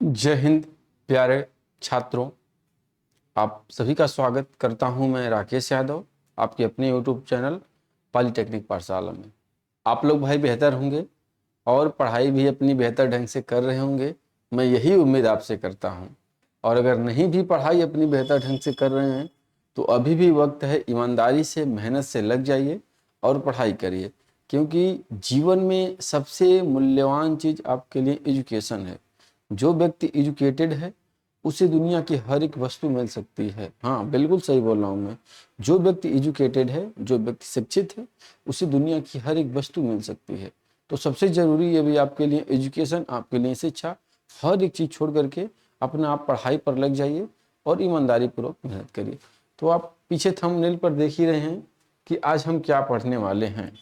जय हिंद प्यारे छात्रों, आप सभी का स्वागत करता हूं। मैं राकेश यादव, आपके अपने यूट्यूब चैनल पॉलिटेक्निक पाठशाला में। आप लोग भाई बेहतर होंगे और पढ़ाई भी अपनी बेहतर ढंग से कर रहे होंगे, मैं यही उम्मीद आपसे करता हूं। और अगर नहीं भी पढ़ाई अपनी बेहतर ढंग से कर रहे हैं तो अभी भी वक्त है, ईमानदारी से मेहनत से लग जाइए और पढ़ाई करिए, क्योंकि जीवन में सबसे मूल्यवान चीज़ आपके लिए एजुकेशन है। जो व्यक्ति एजुकेटेड है उसे दुनिया की हर एक वस्तु मिल सकती है। हाँ, बिल्कुल सही बोल रहा हूँ मैं। जो व्यक्ति एजुकेटेड है, जो व्यक्ति शिक्षित है, उसे दुनिया की हर एक वस्तु मिल सकती है। तो सबसे ज़रूरी है भी आपके लिए एजुकेशन, आपके लिए शिक्षा। हर एक चीज़ छोड़ करके अपना आप पढ़ाई पर लग जाइए और ईमानदारी पूर्वक मेहनत करिए। तो आप पीछे थंबनेल पर देख ही रहे हैं कि आज हम क्या पढ़ने वाले हैं।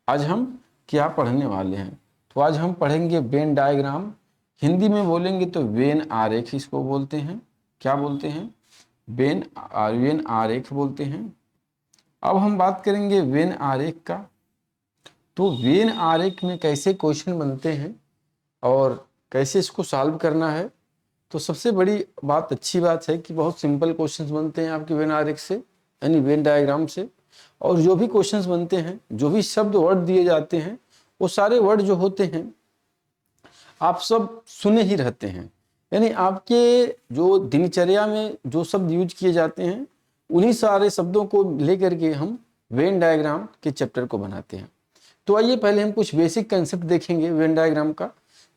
आज हम क्या पढ़ने वाले हैं, तो आज हम पढ़ेंगे वेन डायग्राम। हिंदी में बोलेंगे तो वेन आरेख इसको बोलते हैं। क्या बोलते हैं? वेन आरेख बोलते हैं। अब हम बात करेंगे वेन आरेख का। तो वेन आरेख में कैसे क्वेश्चन बनते हैं और कैसे इसको सॉल्व करना है। तो सबसे बड़ी बात, अच्छी बात है कि बहुत सिंपल क्वेश्चंस बनते हैं आपके वेन आरेख से, यानी वेन डायग्राम से। और जो भी क्वेश्चंस बनते हैं, जो भी शब्द वर्ड दिए जाते हैं, वो सारे वर्ड जो होते हैं आप सब सुने ही रहते हैं। यानी आपके जो दिनचर्या में जो शब्द यूज किए जाते हैं, उन्हीं सारे शब्दों को लेकर के हम वेन डायग्राम के चैप्टर को बनाते हैं। तो आइए पहले हम कुछ बेसिक कंसेप्ट देखेंगे वेन डायग्राम का,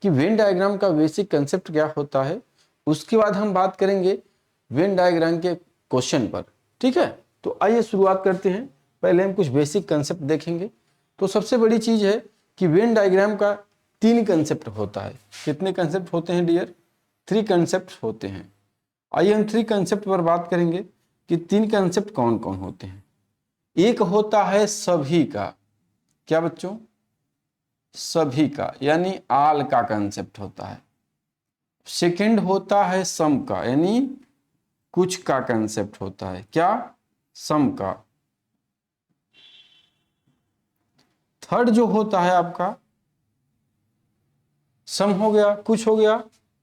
कि वेन डायग्राम का बेसिक कंसेप्ट क्या होता है। उसके बाद हम बात करेंगे वेन डायग्राम के क्वेश्चन पर। ठीक है, तो आइए शुरुआत करते हैं। पहले हम कुछ बेसिक कंसेप्ट देखेंगे। तो सबसे बड़ी चीज़ है कि वेन डायग्राम का 3 कंसेप्ट होता है। कितने कंसेप्ट होते हैं डियर? 3 कंसेप्ट होते हैं। आइए हम 3 कंसेप्ट पर बात करेंगे कि 3 कंसेप्ट कौन कौन होते हैं। एक होता है सभी का। क्या बच्चों? सभी का, यानी आल का कंसेप्ट होता है। सेकंड होता है सम का, यानी कुछ का कंसेप्ट होता है। क्या? सम का। थर्ड जो होता है आपका, सम हो गया, कुछ हो गया,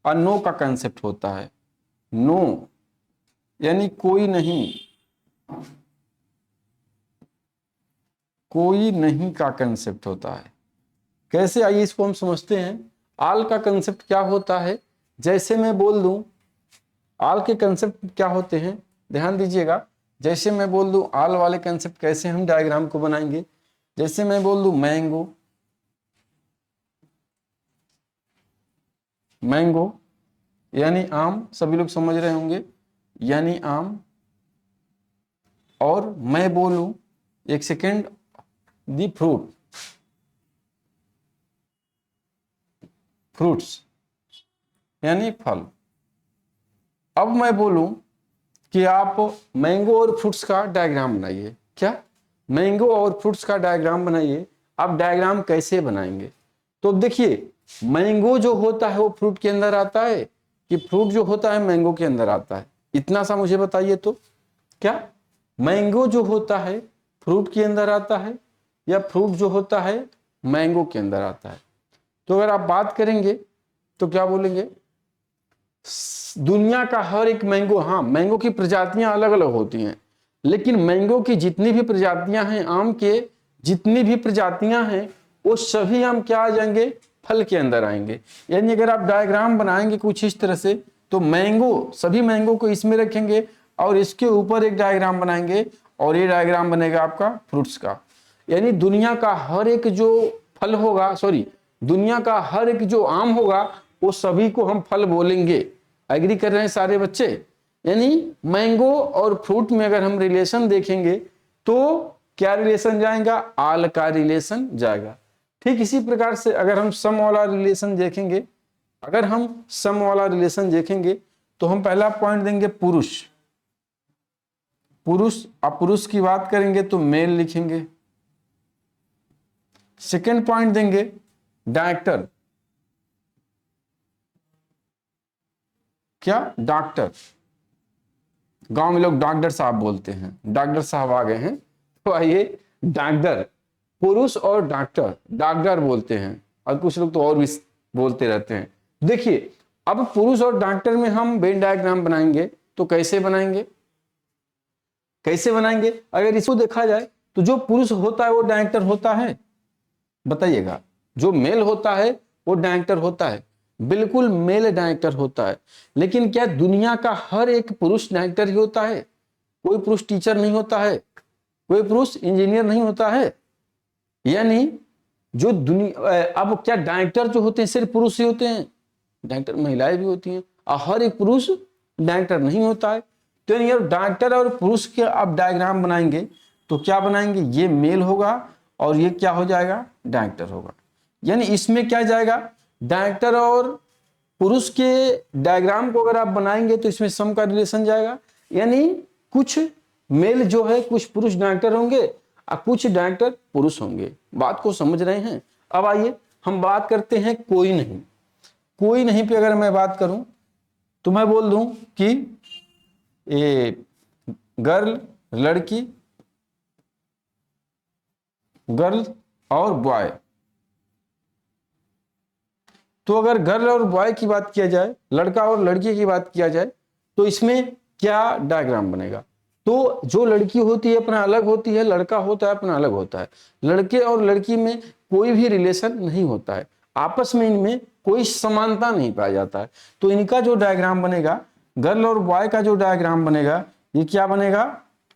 और नो का कंसेप्ट होता है। नो यानी कोई नहीं, कोई नहीं का कंसेप्ट होता है। कैसे, आइए इसको हम समझते हैं। आल का कंसेप्ट क्या होता है? जैसे मैं बोल दूं, आल के कंसेप्ट क्या होते हैं, ध्यान दीजिएगा। जैसे मैं बोल दूं आल वाले कंसेप्ट, कैसे हम डायग्राम को बनाएंगे। जैसे मैं बोल दूं मैंगो, मैंगो यानी आम, सभी लोग समझ रहे होंगे, यानी आम। और मैं बोलूं, एक सेकेंड, दी फ्रूट, फ्रूट्स यानी फल। अब मैं बोलूं कि आप मैंगो और फ्रूट्स का डायग्राम बनाइए। क्या? मैंगो और फ्रूट्स का डायग्राम बनाइए। आप डायग्राम कैसे बनाएंगे? तो देखिए, मैंगो जो होता है वो फ्रूट के अंदर आता है, कि फ्रूट जो होता है मैंगो के अंदर आता है? इतना सा मुझे बताइए। तो क्या मैंगो जो होता है फ्रूट के अंदर आता है, या फ्रूट जो होता है मैंगो के अंदर आता है? तो अगर आप बात करेंगे तो क्या बोलेंगे? दुनिया का हर एक मैंगो, हाँ मैंगो की प्रजातियां अलग अलग होती हैं, लेकिन मैंगो की जितनी भी प्रजातियां हैं, आम के जितनी भी प्रजातियां हैं, वो सभी आम क्या आ जाएंगे? फल के अंदर आएंगे। यानी अगर आप डायग्राम बनाएंगे कुछ इस तरह से, तो मैंगो, सभी मैंगो को इसमें रखेंगे और इसके ऊपर एक डायग्राम बनाएंगे, और ये डायग्राम बनेगा आपका फ्रूट्स का। यानी दुनिया का हर एक जो फल होगा, सॉरी, दुनिया का हर एक जो आम होगा, वो सभी को हम फल बोलेंगे। एग्री कर रहे हैं सारे बच्चे? यानी मैंगो और फ्रूट में अगर हम रिलेशन देखेंगे तो क्या रिलेशन जाएगा? आल का रिलेशन जाएगा। ठीक इसी प्रकार से अगर हम सम वाला रिलेशन देखेंगे, अगर हम सम वाला रिलेशन देखेंगे तो हम पहला पॉइंट देंगे पुरुष। पुरुष, अब पुरुष की बात करेंगे तो मेल लिखेंगे। सेकेंड पॉइंट देंगे डॉक्टर। क्या? डॉक्टर। गांव में लोग डॉक्टर साहब बोलते हैं, डॉक्टर साहब आ गए हैं, तो आइए डॉक्टर, पुरुष और डॉक्टर, डॉक्टर बोलते हैं, और कुछ लोग तो और भी बोलते रहते हैं। देखिए, अब पुरुष और डॉक्टर में हम वेन डायग्राम बनाएंगे तो कैसे बनाएंगे, कैसे बनाएंगे? अगर इसको देखा जाए तो जो पुरुष होता है वो डायरेक्टर होता है, बताइएगा। जो मेल होता है वो डायरेक्टर होता है, बिल्कुल मेल डायरेक्टर होता है। लेकिन क्या दुनिया का हर एक पुरुष डायरेक्टर ही होता है? कोई पुरुष टीचर नहीं होता है, कोई पुरुष इंजीनियर नहीं होता है। यानी जो दुनिया, अब क्या डायरेक्टर जो होते हैं सिर्फ पुरुष ही होते हैं? डायरेक्टर महिलाएं भी होती हैं, और हर एक पुरुष डायरेक्टर नहीं होता है। तो यार डायरेक्टर और पुरुष के आप डायग्राम बनाएंगे तो क्या बनाएंगे, ये मेल होगा और ये क्या हो जाएगा, डायरेक्टर होगा। यानी इसमें क्या जाएगा, डायरेक्टर और पुरुष के डायग्राम को अगर आप बनाएंगे तो इसमें सम का रिलेशन जाएगा। यानी कुछ मेल जो है, कुछ पुरुष डायरेक्टर होंगे और कुछ डायरेक्टर पुरुष होंगे। बात को समझ रहे हैं? अब आइए हम बात करते हैं कोई नहीं। कोई नहीं पे अगर मैं बात करूं तो मैं बोल दूं कि ये गर्ल, लड़की, गर्ल और बॉय। तो अगर गर्ल और बॉय की बात किया जाए, लड़का और लड़की की बात किया जाए, तो इसमें क्या डायग्राम बनेगा? तो जो लड़की होती है अपना अलग होती है, लड़का होता है अपना अलग होता है। लड़के और लड़की में कोई भी रिलेशन नहीं होता है, आपस में इनमें कोई समानता नहीं पाया जाता है। तो इनका जो डायग्राम बनेगा, गर्ल और बॉय का जो डायग्राम बनेगा, ये क्या बनेगा,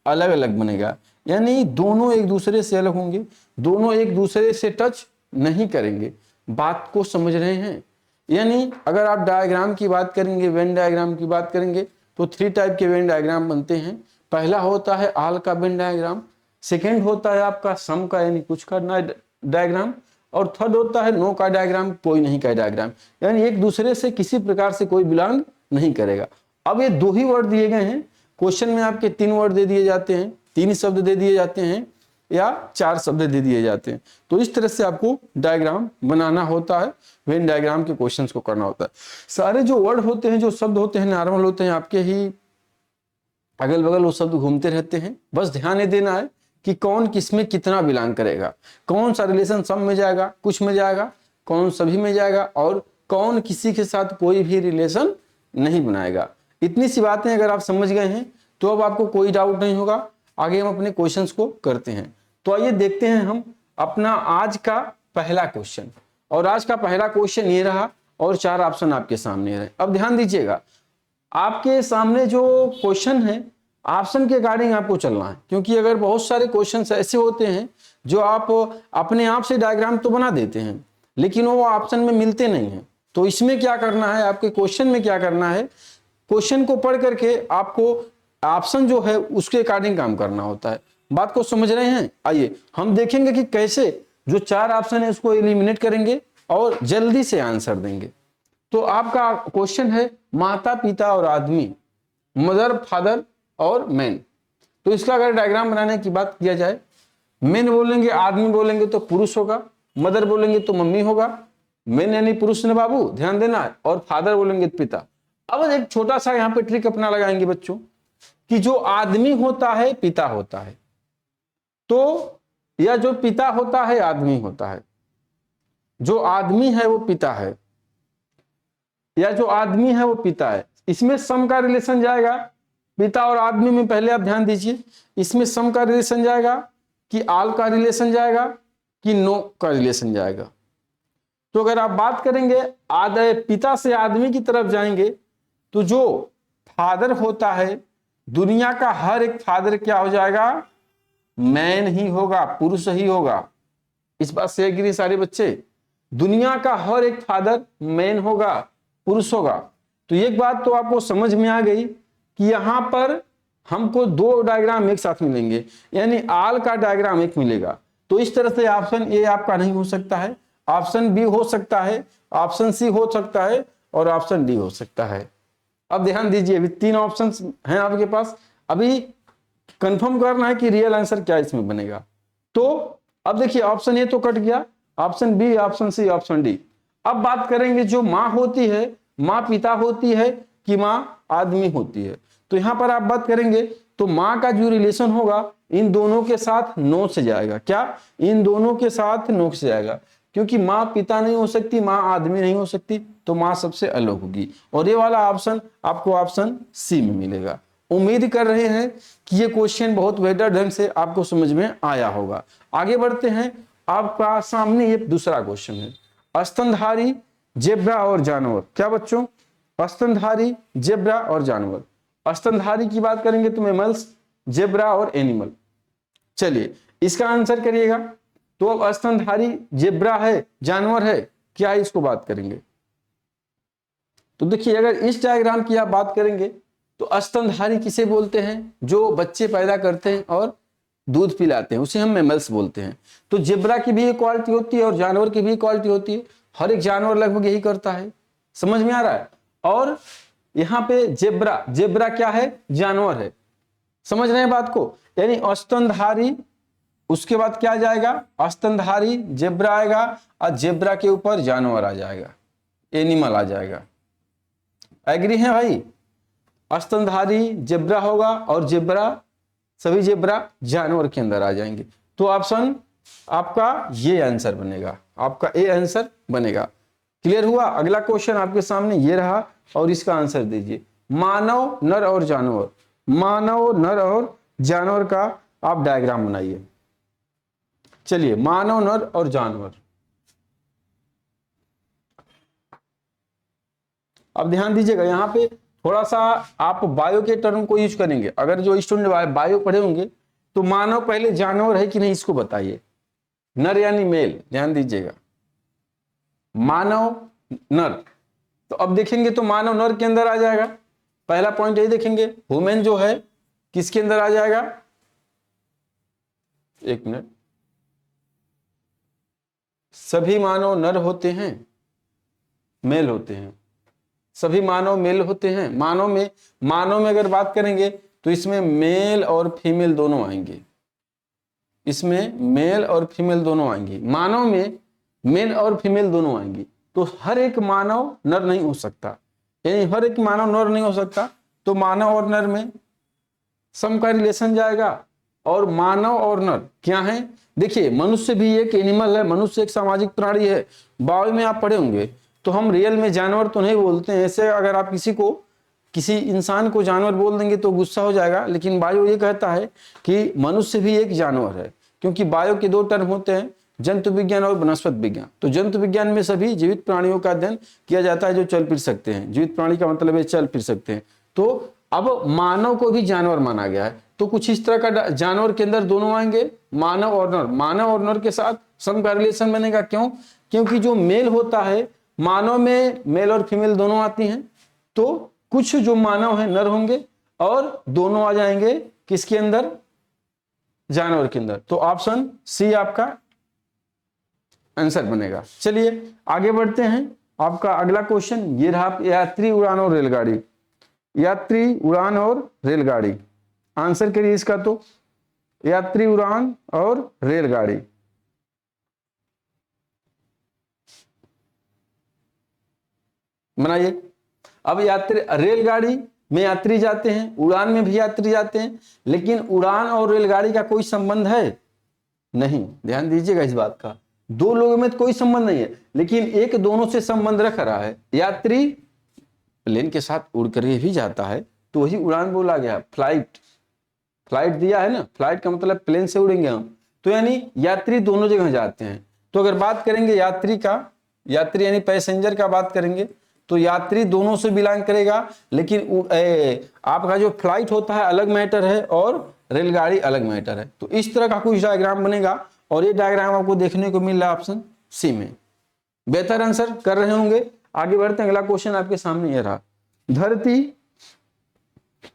अलग अलग बनेगा। यानी दोनों एक दूसरे से अलग होंगे, दोनों एक दूसरे से टच नहीं करेंगे। बात को समझ रहे हैं? यानी अगर आप डायग्राम की बात करेंगे, वेन डायग्राम की बात करेंगे, तो 3 टाइप के वेन डायग्राम बनते हैं। पहला होता है आल का वेन डायग्राम, सेकेंड होता है आपका सम का यानी कुछ का डायग्राम, और थर्ड होता है नो का डायग्राम, कोई नहीं का डायग्राम। यानी एक दूसरे से किसी प्रकार से कोई बिलोंग नहीं करेगा। अब ये 2 ही वर्ड दिए गए हैं, क्वेश्चन में आपके 3 वर्ड दे दिए जाते हैं, 3 शब्द दे दिए जाते हैं या 4 शब्द दे दिए जाते हैं। तो इस तरह से आपको डायग्राम बनाना होता है, वेन डायग्राम के क्वेश्चंस को करना होता है। सारे जो वर्ड होते हैं, जो शब्द होते हैं, नॉर्मल होते हैं, आपके ही अगल बगल वो शब्द घूमते रहते हैं। बस ध्यान देना है कि कौन किसमें कितना बिलोंग करेगा, कौन सा रिलेशन सब में जाएगा, कुछ में जाएगा, कौन सभी में जाएगा, और कौन किसी के साथ कोई भी रिलेशन नहीं बनाएगा। इतनी सी बातें अगर आप समझ गए हैं तो अब आपको कोई डाउट नहीं होगा। आगे हम अपने क्वेश्चंस को करते हैं। तो आइए देखते हैं हम अपना आज का पहला क्वेश्चन। और आज का पहला क्वेश्चन ये रहा और 4 ऑप्शन आपके सामने रहे। अब ध्यान दीजिएगा, आपके सामने जो क्वेश्चन है ऑप्शन के अकॉर्डिंग आपको चलना है, क्योंकि अगर बहुत सारे क्वेश्चंस ऐसे होते हैं जो आप अपने आप से डायग्राम तो बना देते हैं लेकिन वो ऑप्शन में मिलते नहीं हैं। तो इसमें क्या करना है, आपके क्वेश्चन में क्या करना है, क्वेश्चन को पढ़ करके आपको ऑप्शन जो है उसके अकॉर्डिंग काम करना होता है। बात को समझ रहे हैं? आइए हम देखेंगे कि कैसे जो 4 ऑप्शन है उसको एलिमिनेट करेंगे और जल्दी से आंसर देंगे। तो आपका क्वेश्चन है माता पिता और आदमी, मदर फादर और मैन। तो इसका अगर डायग्राम बनाने की बात किया जाए, मैन बोलेंगे, आदमी बोलेंगे तो पुरुष होगा, मदर बोलेंगे तो मम्मी होगा, मैन यानी पुरुष ने बाबू, ध्यान देना है, और फादर बोलेंगे तो पिता। अब एक छोटा सा यहाँ पे ट्रिक अपना लगाएंगे बच्चों कि जो आदमी होता है पिता होता है, तो या जो पिता होता है आदमी होता है, जो आदमी है वो पिता है या जो आदमी है वो पिता है। इसमें सम का रिलेशन जाएगा, पिता और आदमी में पहले आप ध्यान दीजिए, इसमें सम का रिलेशन जाएगा कि आल का रिलेशन जाएगा कि नो का रिलेशन जाएगा। तो अगर आप बात करेंगे पिता से आदमी की तरफ जाएंगे तो जो फादर होता है, दुनिया का हर एक फादर क्या हो जाएगा, मैन ही होगा, पुरुष ही होगा। इस बात से एग्री सारे बच्चे? दुनिया का हर एक फादर मैन होगा, पुरुष होगा। तो एक बात तो आपको समझ में आ गई कि यहां पर हमको 2 डायग्राम एक साथ मिलेंगे, यानी आल का डायग्राम एक मिलेगा। तो इस तरह से ऑप्शन ए आपका नहीं हो सकता है, ऑप्शन बी हो सकता है, ऑप्शन सी हो सकता है और ऑप्शन डी हो सकता है। अब ध्यान दीजिए, अभी 3 ऑप्शंस हैं आपके पास, अभी कंफर्म करना है कि रियल आंसर क्या इसमें बनेगा। तो अब देखिए, ऑप्शन ए तो कट गया, option B, option C, option D. अब बात करेंगे जो माँ होती है, माँ पिता होती है कि माँ आदमी होती है। तो यहां पर आप बात करेंगे तो माँ का जो रिलेशन होगा इन दोनों के साथ नो से जाएगा। क्या? इन दोनों के साथ नो से जाएगा। क्योंकि माँ पिता नहीं हो सकती, माँ आदमी नहीं हो सकती, तो माँ सबसे अलग होगी। और ये वाला ऑप्शन आपको ऑप्शन सी में मिलेगा। उम्मीद कर रहे हैं कि ये क्वेश्चन बहुत बेहतर ढंग से आपको समझ में आया होगा। आगे बढ़ते हैं, आपका सामने ये दूसरा क्वेश्चन है, स्तनधारी जेब्रा और जानवर। क्या बच्चों? स्तनधारी जेब्रा और जानवर। स्तनधारी की बात करेंगे तो मैमल्स, जेब्रा और एनिमल। चलिए इसका आंसर करिएगा। तो अब स्तनधारी जेब्रा है, जानवर है, क्या है इसको बात करेंगे। तो देखिए अगर इस डायग्राम की आप बात करेंगे तो स्तनधारी किसे बोलते हैं? जो बच्चे पैदा करते हैं और दूध पिलाते हैं, उसे हम मैमल्स बोलते हैं। तो जेब्रा की भी एक क्वालिटी होती है और जानवर की भी क्वालिटी होती है। हर एक जानवर लगभग यही करता है। समझ में आ रहा है? और यहाँ पे जेब्रा, जेब्रा क्या है? जानवर है। समझ रहे हैं बात को? यानी स्तनधारी, उसके बाद क्या आ जाएगा? स्तनधारी जेब्रा आएगा और जेब्रा के ऊपर जानवर आ जाएगा, एनिमल आ जाएगा। एग्री है भाई? स्तनधारी जेब्रा होगा और जेब्रा, सभी जेब्रा जानवर के अंदर आ जाएंगे। तो ऑप्शन आपका ये आंसर बनेगा, आपका ए आंसर बनेगा। क्लियर हुआ? अगला क्वेश्चन आपके सामने ये रहा और इसका आंसर दीजिए। मानव, नर और जानवर, मानव, नर और जानवर का आप डायग्राम बनाइए। चलिए मानव, नर और जानवर। अब ध्यान दीजिएगा, यहाँ पे थोड़ा सा आप बायो के टर्म को यूज करेंगे। अगर जो स्टूडेंट बायो पढ़े होंगे तो मानव पहले जानवर है कि नहीं इसको बताइए, नर यानी मेल। ध्यान दीजिएगा, मानव नर। तो अब देखेंगे तो मानव नर के अंदर आ जाएगा। पहला पॉइंट यही देखेंगे, वुमेन जो है किसके अंदर आ जाएगा? एक मिनट, सभी मानव नर होते हैं, मेल होते हैं। सभी मानव मेल होते हैं। मानव में अगर बात करेंगे तो इसमें मेल और फीमेल दोनों आएंगे, इसमें मेल और फीमेल दोनों आएंगी। मानव में मेल और फीमेल दोनों आएंगी। तो हर एक मानव नर नहीं हो सकता, यानी हर एक मानव नर नहीं हो सकता। तो मानव और नर में सम का रिलेशन जाएगा। और मानव और नर क्या है? देखिए मनुष्य भी एक एनिमल है, मनुष्य एक सामाजिक प्राणी है। बायो में आप पढ़े होंगे। तो हम रियल में जानवर तो नहीं बोलते हैं। ऐसे अगर आप किसी इंसान को जानवर बोल देंगे तो गुस्सा हो जाएगा, लेकिन बायो ये कहता है कि मनुष्य भी एक जानवर है। क्योंकि बायो के दो टर्म होते हैं, जंतु विज्ञान और वनस्पति विज्ञान। तो जंतु विज्ञान में सभी जीवित प्राणियों का अध्ययन किया जाता है जो चल फिर सकते हैं। जीवित प्राणी का मतलब है चल फिर सकते हैं। तो अब मानव को भी जानवर माना गया है। तो कुछ इस तरह का जानवर के अंदर दोनों आएंगे, मानव और नर। मानव और नर के साथ सम का रिलेशन बनेगा। क्यों? क्योंकि जो मेल होता है, मानव में मेल और फीमेल दोनों आती हैं। तो कुछ जो मानव है नर होंगे और दोनों आ जाएंगे किसके अंदर? जानवर के अंदर। तो ऑप्शन सी आपका आंसर बनेगा। चलिए आगे बढ़ते हैं। आपका अगला क्वेश्चन ये रहा, यात्री उड़ान और रेलगाड़ी। यात्री उड़ान और रेलगाड़ी, आंसर करिए इसका। तो यात्री उड़ान और रेलगाड़ी, बनाइए। अब यात्री, रेलगाड़ी में यात्री जाते हैं, उड़ान में भी यात्री जाते हैं, लेकिन उड़ान और रेलगाड़ी का कोई संबंध है नहीं। ध्यान दीजिएगा इस बात का। दो लोगों में तो कोई संबंध नहीं है, लेकिन एक दोनों से संबंध रख रहा है। यात्री प्लेन के साथ उड़ कर भी जाता है तो वही उड़ान बोला गया। फ्लाइट, फ्लाइट दिया है ना, फ्लाइट का मतलब प्लेन से उड़ेंगे हम। तो यानी यात्री दोनों जगह जाते हैं। तो अगर बात करेंगे यात्री का, यात्री यानी पैसेंजर का बात करेंगे तो यात्री दोनों से बिलोंग करेगा। लेकिन आपका जो फ्लाइट होता है अलग मैटर है और रेलगाड़ी अलग मैटर है। तो इस तरह का कुछ डायग्राम बनेगा और ये डायग्राम आपको देखने को मिल रहा है ऑप्शन सी में। बेहतर आंसर कर रहे होंगे। आगे बढ़ते हैं। अगला क्वेश्चन आपके सामने ये रहा, धरती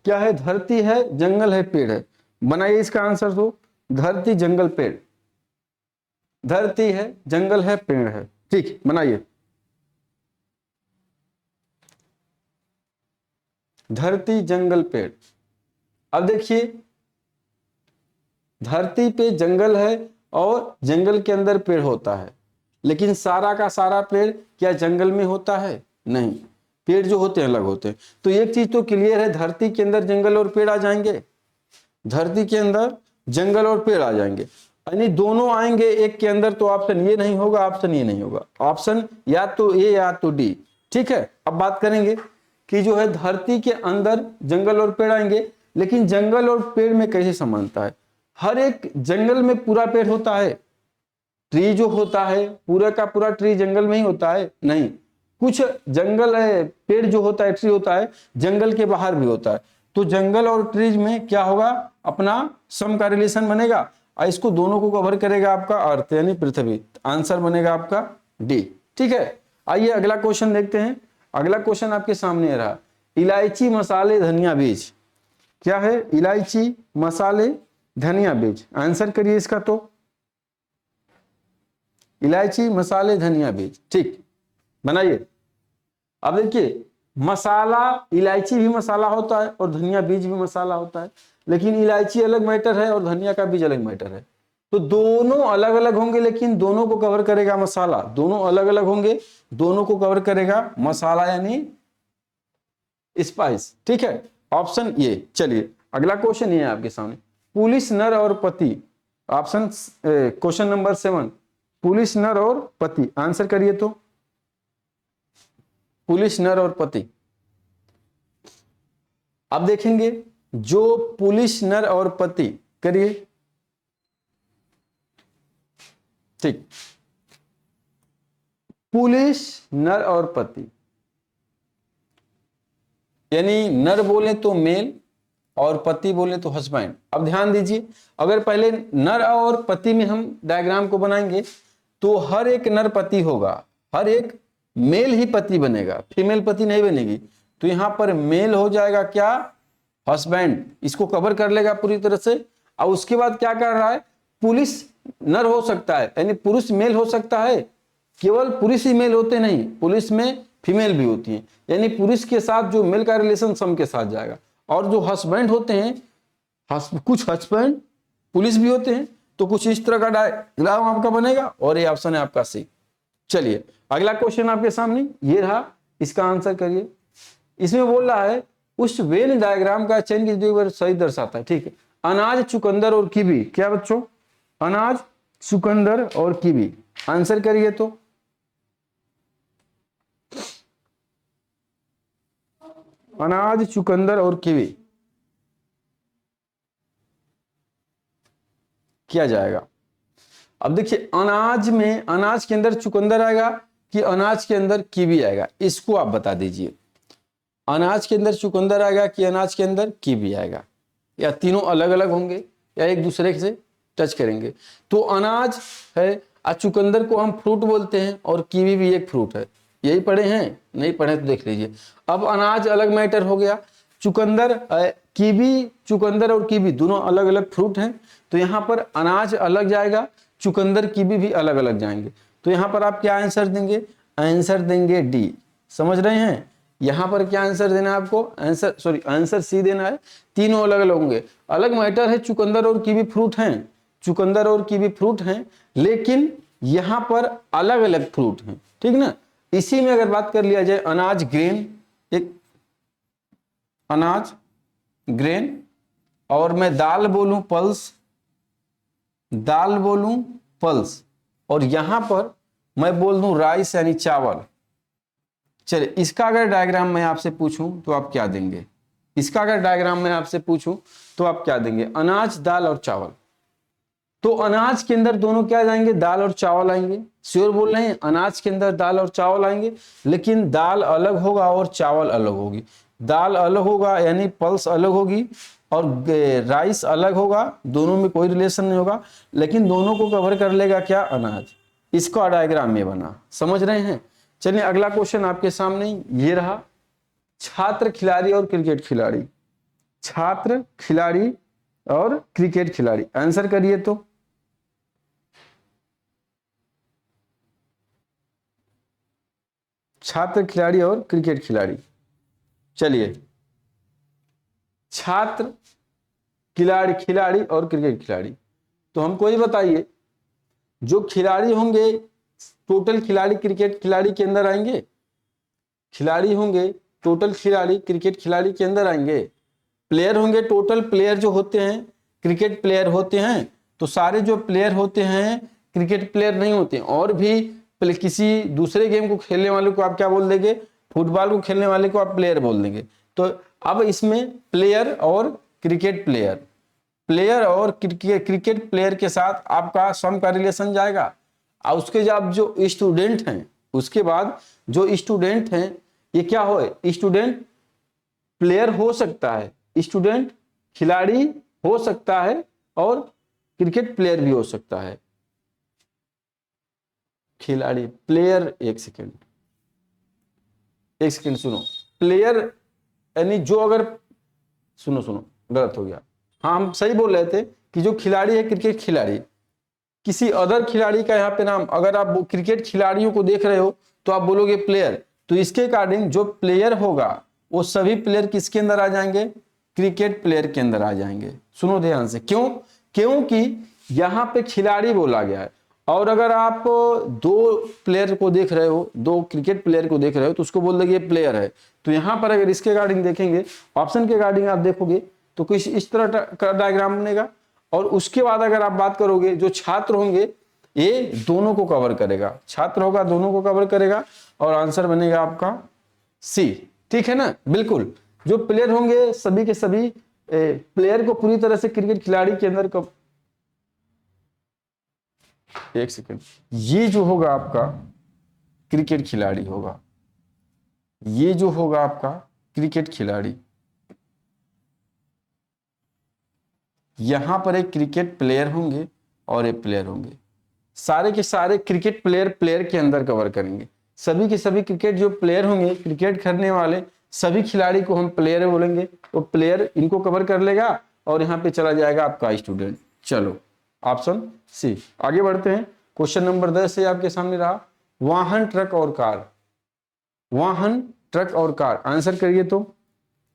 क्या है? धरती है, जंगल है, पेड़ है। बनाइए इसका आंसर। तो धरती, जंगल, पेड़। धरती है, जंगल है, पेड़ है। ठीक, बनाइए। धरती, जंगल, पेड़। अब देखिए धरती पे जंगल है और जंगल के अंदर पेड़ होता है, लेकिन सारा का सारा पेड़ क्या जंगल में होता है? नहीं, पेड़ जो होते हैं अलग होते हैं। तो एक चीज तो क्लियर है, धरती के अंदर जंगल और पेड़ आ जाएंगे। धरती के अंदर जंगल और पेड़ आ जाएंगे। यानी दोनों आएंगे एक के अंदर, तो ऑप्शन ये नहीं होगा, ऑप्शन ये नहीं होगा, ऑप्शन या तो ए या तो डी। ठीक है, अब बात करेंगे कि जो है धरती के अंदर जंगल और पेड़ आएंगे, लेकिन जंगल और पेड़ में कैसे समानता है? हर एक जंगल में पूरा पेड़ होता है? ट्री जो होता है पूरा का पूरा ट्री जंगल में ही होता है? नहीं, कुछ जंगल है, पेड़ जो होता है, ट्री होता है, जंगल के बाहर भी होता है। तो जंगल और ट्रीज में क्या होगा, अपना सम का रिलेशन बनेगा, और इसको दोनों को कवर करेगा आपका अर्थ यानी पृथ्वी। आंसर बनेगा आपका डी। ठीक है, आइए अगला क्वेश्चन देखते हैं। अगला क्वेश्चन आपके सामने रहा, इलायची मसाले धनिया बीज। क्या है? इलायची मसाले धनिया बीज। आंसर करिए इसका। तो इलायची मसाले धनिया बीज, ठीक, बनाइए। अब देखिए, मसाला, इलायची भी मसाला होता है और धनिया बीज भी मसाला होता है, लेकिन इलायची अलग मैटर है और धनिया का बीज अलग मैटर है। तो दोनों अलग अलग होंगे, लेकिन दोनों को कवर करेगा मसाला। दोनों अलग अलग होंगे, दोनों को कवर करेगा मसाला यानी स्पाइस। ठीक है, ऑप्शन ये। चलिए अगला क्वेश्चन ये है आपके सामने, पुलिस नर और पति। ऑप्शन क्वेश्चन नंबर 7, पुलिस नर और पति। आंसर करिए। तो पुलिस नर और पति, अब देखेंगे जो पुलिस नर और पति, करिए। ठीक, पुलिस नर और पति यानी नर बोले तो मेल और पति बोले तो हस्बैंड। अब ध्यान दीजिए, अगर पहले नर और पति में हम डायग्राम को बनाएंगे तो हर एक नर पति होगा, हर एक मेल ही पति बनेगा, फीमेल पति नहीं बनेगी। तो यहां पर मेल हो जाएगा क्या, हस्बैंड, इसको कवर कर लेगा पूरी तरह से। और उसके बाद क्या कर रहा है, पुलिस नर हो सकता है यानी पुरुष मेल हो सकता है, केवल पुरुष ही मेल होते नहीं, पुलिस में फीमेल भी होती है, यानी पुरुष के साथ जो मेल का रिलेशन सम के साथ जाएगा। और जो हस्बैंड होते हैं, कुछ हस्बैंड पुलिस भी होते हैं, तो कुछ इस तरह का डायग्राम आपका बनेगा और ये ऑप्शन है आपका सी। चलिए अगला क्वेश्चन आपके सामने ये रहा, इसका आंसर करिए। इसमें बोल रहा है उस वेन डायग्राम का चयन कीजिए जो सही दर्शाता है। ठीक है, अनाज, चुकंदर और कीवी। क्या बच्चों? अनाज, चुकंदर और कीवी। आंसर करिए। तो अनाज, चुकंदर और कीवी किया जाएगा। अब देखिए, अनाज में, अनाज के अंदर चुकंदर आएगा कि अनाज के अंदर कीवी आएगा, इसको आप बता दीजिए। अनाज के अंदर चुकंदर आएगा कि अनाज के अंदर कीवी आएगा, या तीनों अलग अलग होंगे या एक दूसरे से टच करेंगे? तो अनाज है और चुकंदर को हम फ्रूट बोलते हैं और कीवी भी एक फ्रूट है। यही पढ़े हैं? नहीं पढ़े तो देख लीजिए। अब अनाज अलग मैटर हो गया, चुकंदर, कीवी, चुकंदर और कीवी दोनों अलग अलग फ्रूट हैं, तो यहाँ पर अनाज अलग जाएगा, चुकंदर कीवी भी अलग अलग जाएंगे। तो यहाँ पर आप क्या आंसर देंगे? आंसर देंगे डी। समझ रहे हैं? यहाँ पर क्या आंसर देना है आपको? आंसर सी देना है। तीनों अलग अलग होंगे, अलग मैटर है, चुकंदर और कीवी फ्रूट हैं, चुकंदर और कीवी फ्रूट हैं, लेकिन यहाँ पर अलग अलग फ्रूट हैं। ठीक ना? इसी में अगर बात कर लिया जाए, अनाज ग्रेन, एक अनाज ग्रेन, और मैं दाल बोलूं पल्स, दाल बोलूं पल्स, और यहां पर मैं बोल दूं राइस यानी चावल। चलिए, इसका अगर डायग्राम मैं आपसे पूछूं तो आप क्या देंगे? इसका अगर डायग्राम मैं आपसे पूछूं तो आप क्या देंगे? अनाज, दाल और चावल। तो अनाज के अंदर दोनों क्या जाएंगे? दाल और चावल आएंगे। श्योर बोल रहे हैं? अनाज के अंदर दाल और चावल आएंगे, लेकिन दाल अलग होगा और चावल अलग होगी। दाल अलग होगा यानी पल्स अलग होगी, और राइस अलग होगा, दोनों में कोई रिलेशन नहीं होगा, लेकिन दोनों को कवर कर लेगा क्या? अनाज। इसका डायग्राम में बना। समझ रहे हैं? चलिए अगला क्वेश्चन आपके सामने ये रहा, छात्र, खिलाड़ी और क्रिकेट खिलाड़ी। छात्र, खिलाड़ी और क्रिकेट खिलाड़ी। आंसर करिए। तो छात्र, खिलाड़ी और क्रिकेट खिलाड़ी। चलिए, छात्र, खिलाड़ी, खिलाड़ी और क्रिकेट खिलाड़ी। तो हमको ये बताइए, जो खिलाड़ी होंगे, टोटल खिलाड़ी क्रिकेट खिलाड़ी के अंदर आएंगे? खिलाड़ी होंगे टोटल खिलाड़ी क्रिकेट खिलाड़ी के अंदर आएंगे? प्लेयर होंगे टोटल प्लेयर जो होते हैं क्रिकेट प्लेयर होते हैं, तो सारे जो प्लेयर होते हैं क्रिकेट प्लेयर नहीं होते, और भी किसी दूसरे गेम को खेलने वाले को आप क्या बोल देंगे, फुटबॉल को खेलने वाले को आप प्लेयर बोल देंगे। तो अब इसमें प्लेयर और क्रिकेट प्लेयर, प्लेयर और क्रिकेट प्लेयर के साथ आपका सम का रिलेशन जाएगा, और उसके जब जो स्टूडेंट हैं, उसके बाद जो स्टूडेंट हैं ये क्या हो, स्टूडेंट प्लेयर हो सकता है, स्टूडेंट खिलाड़ी हो सकता है, और क्रिकेट प्लेयर भी हो सकता है। खिलाड़ी प्लेयर, एक सेकेंड सुनो, प्लेयर यानी जो अगर, सुनो गलत हो गया, हाँ हम सही बोल रहे थे कि जो खिलाड़ी है क्रिकेट खिलाड़ी, किसी अदर खिलाड़ी का यहाँ पे नाम, अगर आप क्रिकेट खिलाड़ियों को देख रहे हो तो आप बोलोगे प्लेयर, तो इसके अकॉर्डिंग जो प्लेयर होगा वो सभी प्लेयर किसके अंदर आ जाएंगे, क्रिकेट प्लेयर के अंदर आ जाएंगे। सुनो ध्यान से, क्यों, क्योंकि यहाँ पे खिलाड़ी बोला गया है, और अगर आप दो प्लेयर को देख रहे हो, दो क्रिकेट प्लेयर को देख रहे हो तो उसको बोल देंगे प्लेयर है। तो यहाँ पर अगर इसके अकॉर्डिंग देखेंगे, ऑप्शन के अकॉर्डिंग आप देखोगे तो कुछ इस तरह का डायग्राम बनेगा, और उसके बाद अगर आप बात करोगे जो छात्र होंगे ये दोनों को कवर करेगा, छात्र होगा दोनों को कवर करेगा, और आंसर बनेगा आपका सी। ठीक है ना, बिल्कुल। जो प्लेयर होंगे सभी के सभी प्लेयर को पूरी तरह से क्रिकेट खिलाड़ी के अंदर कब, एक सेकंड, ये जो होगा आपका क्रिकेट खिलाड़ी होगा, ये जो होगा आपका क्रिकेट खिलाड़ी, यहां पर एक क्रिकेट प्लेयर होंगे और एक प्लेयर होंगे, सारे के सारे क्रिकेट प्लेयर प्लेयर के अंदर कवर करेंगे, सभी के सभी क्रिकेट जो प्लेयर होंगे, क्रिकेट खेलने वाले सभी खिलाड़ी को हम प्लेयर बोलेंगे, वो प्लेयर इनको कवर कर लेगा, और यहाँ पे चला जाएगा आपका स्टूडेंट। चलो ऑप्शन सी, आगे बढ़ते हैं। क्वेश्चन नंबर 10 से आपके सामने रहा, वाहन ट्रक और कार, वाहन ट्रक और कार, आंसर करिए तो,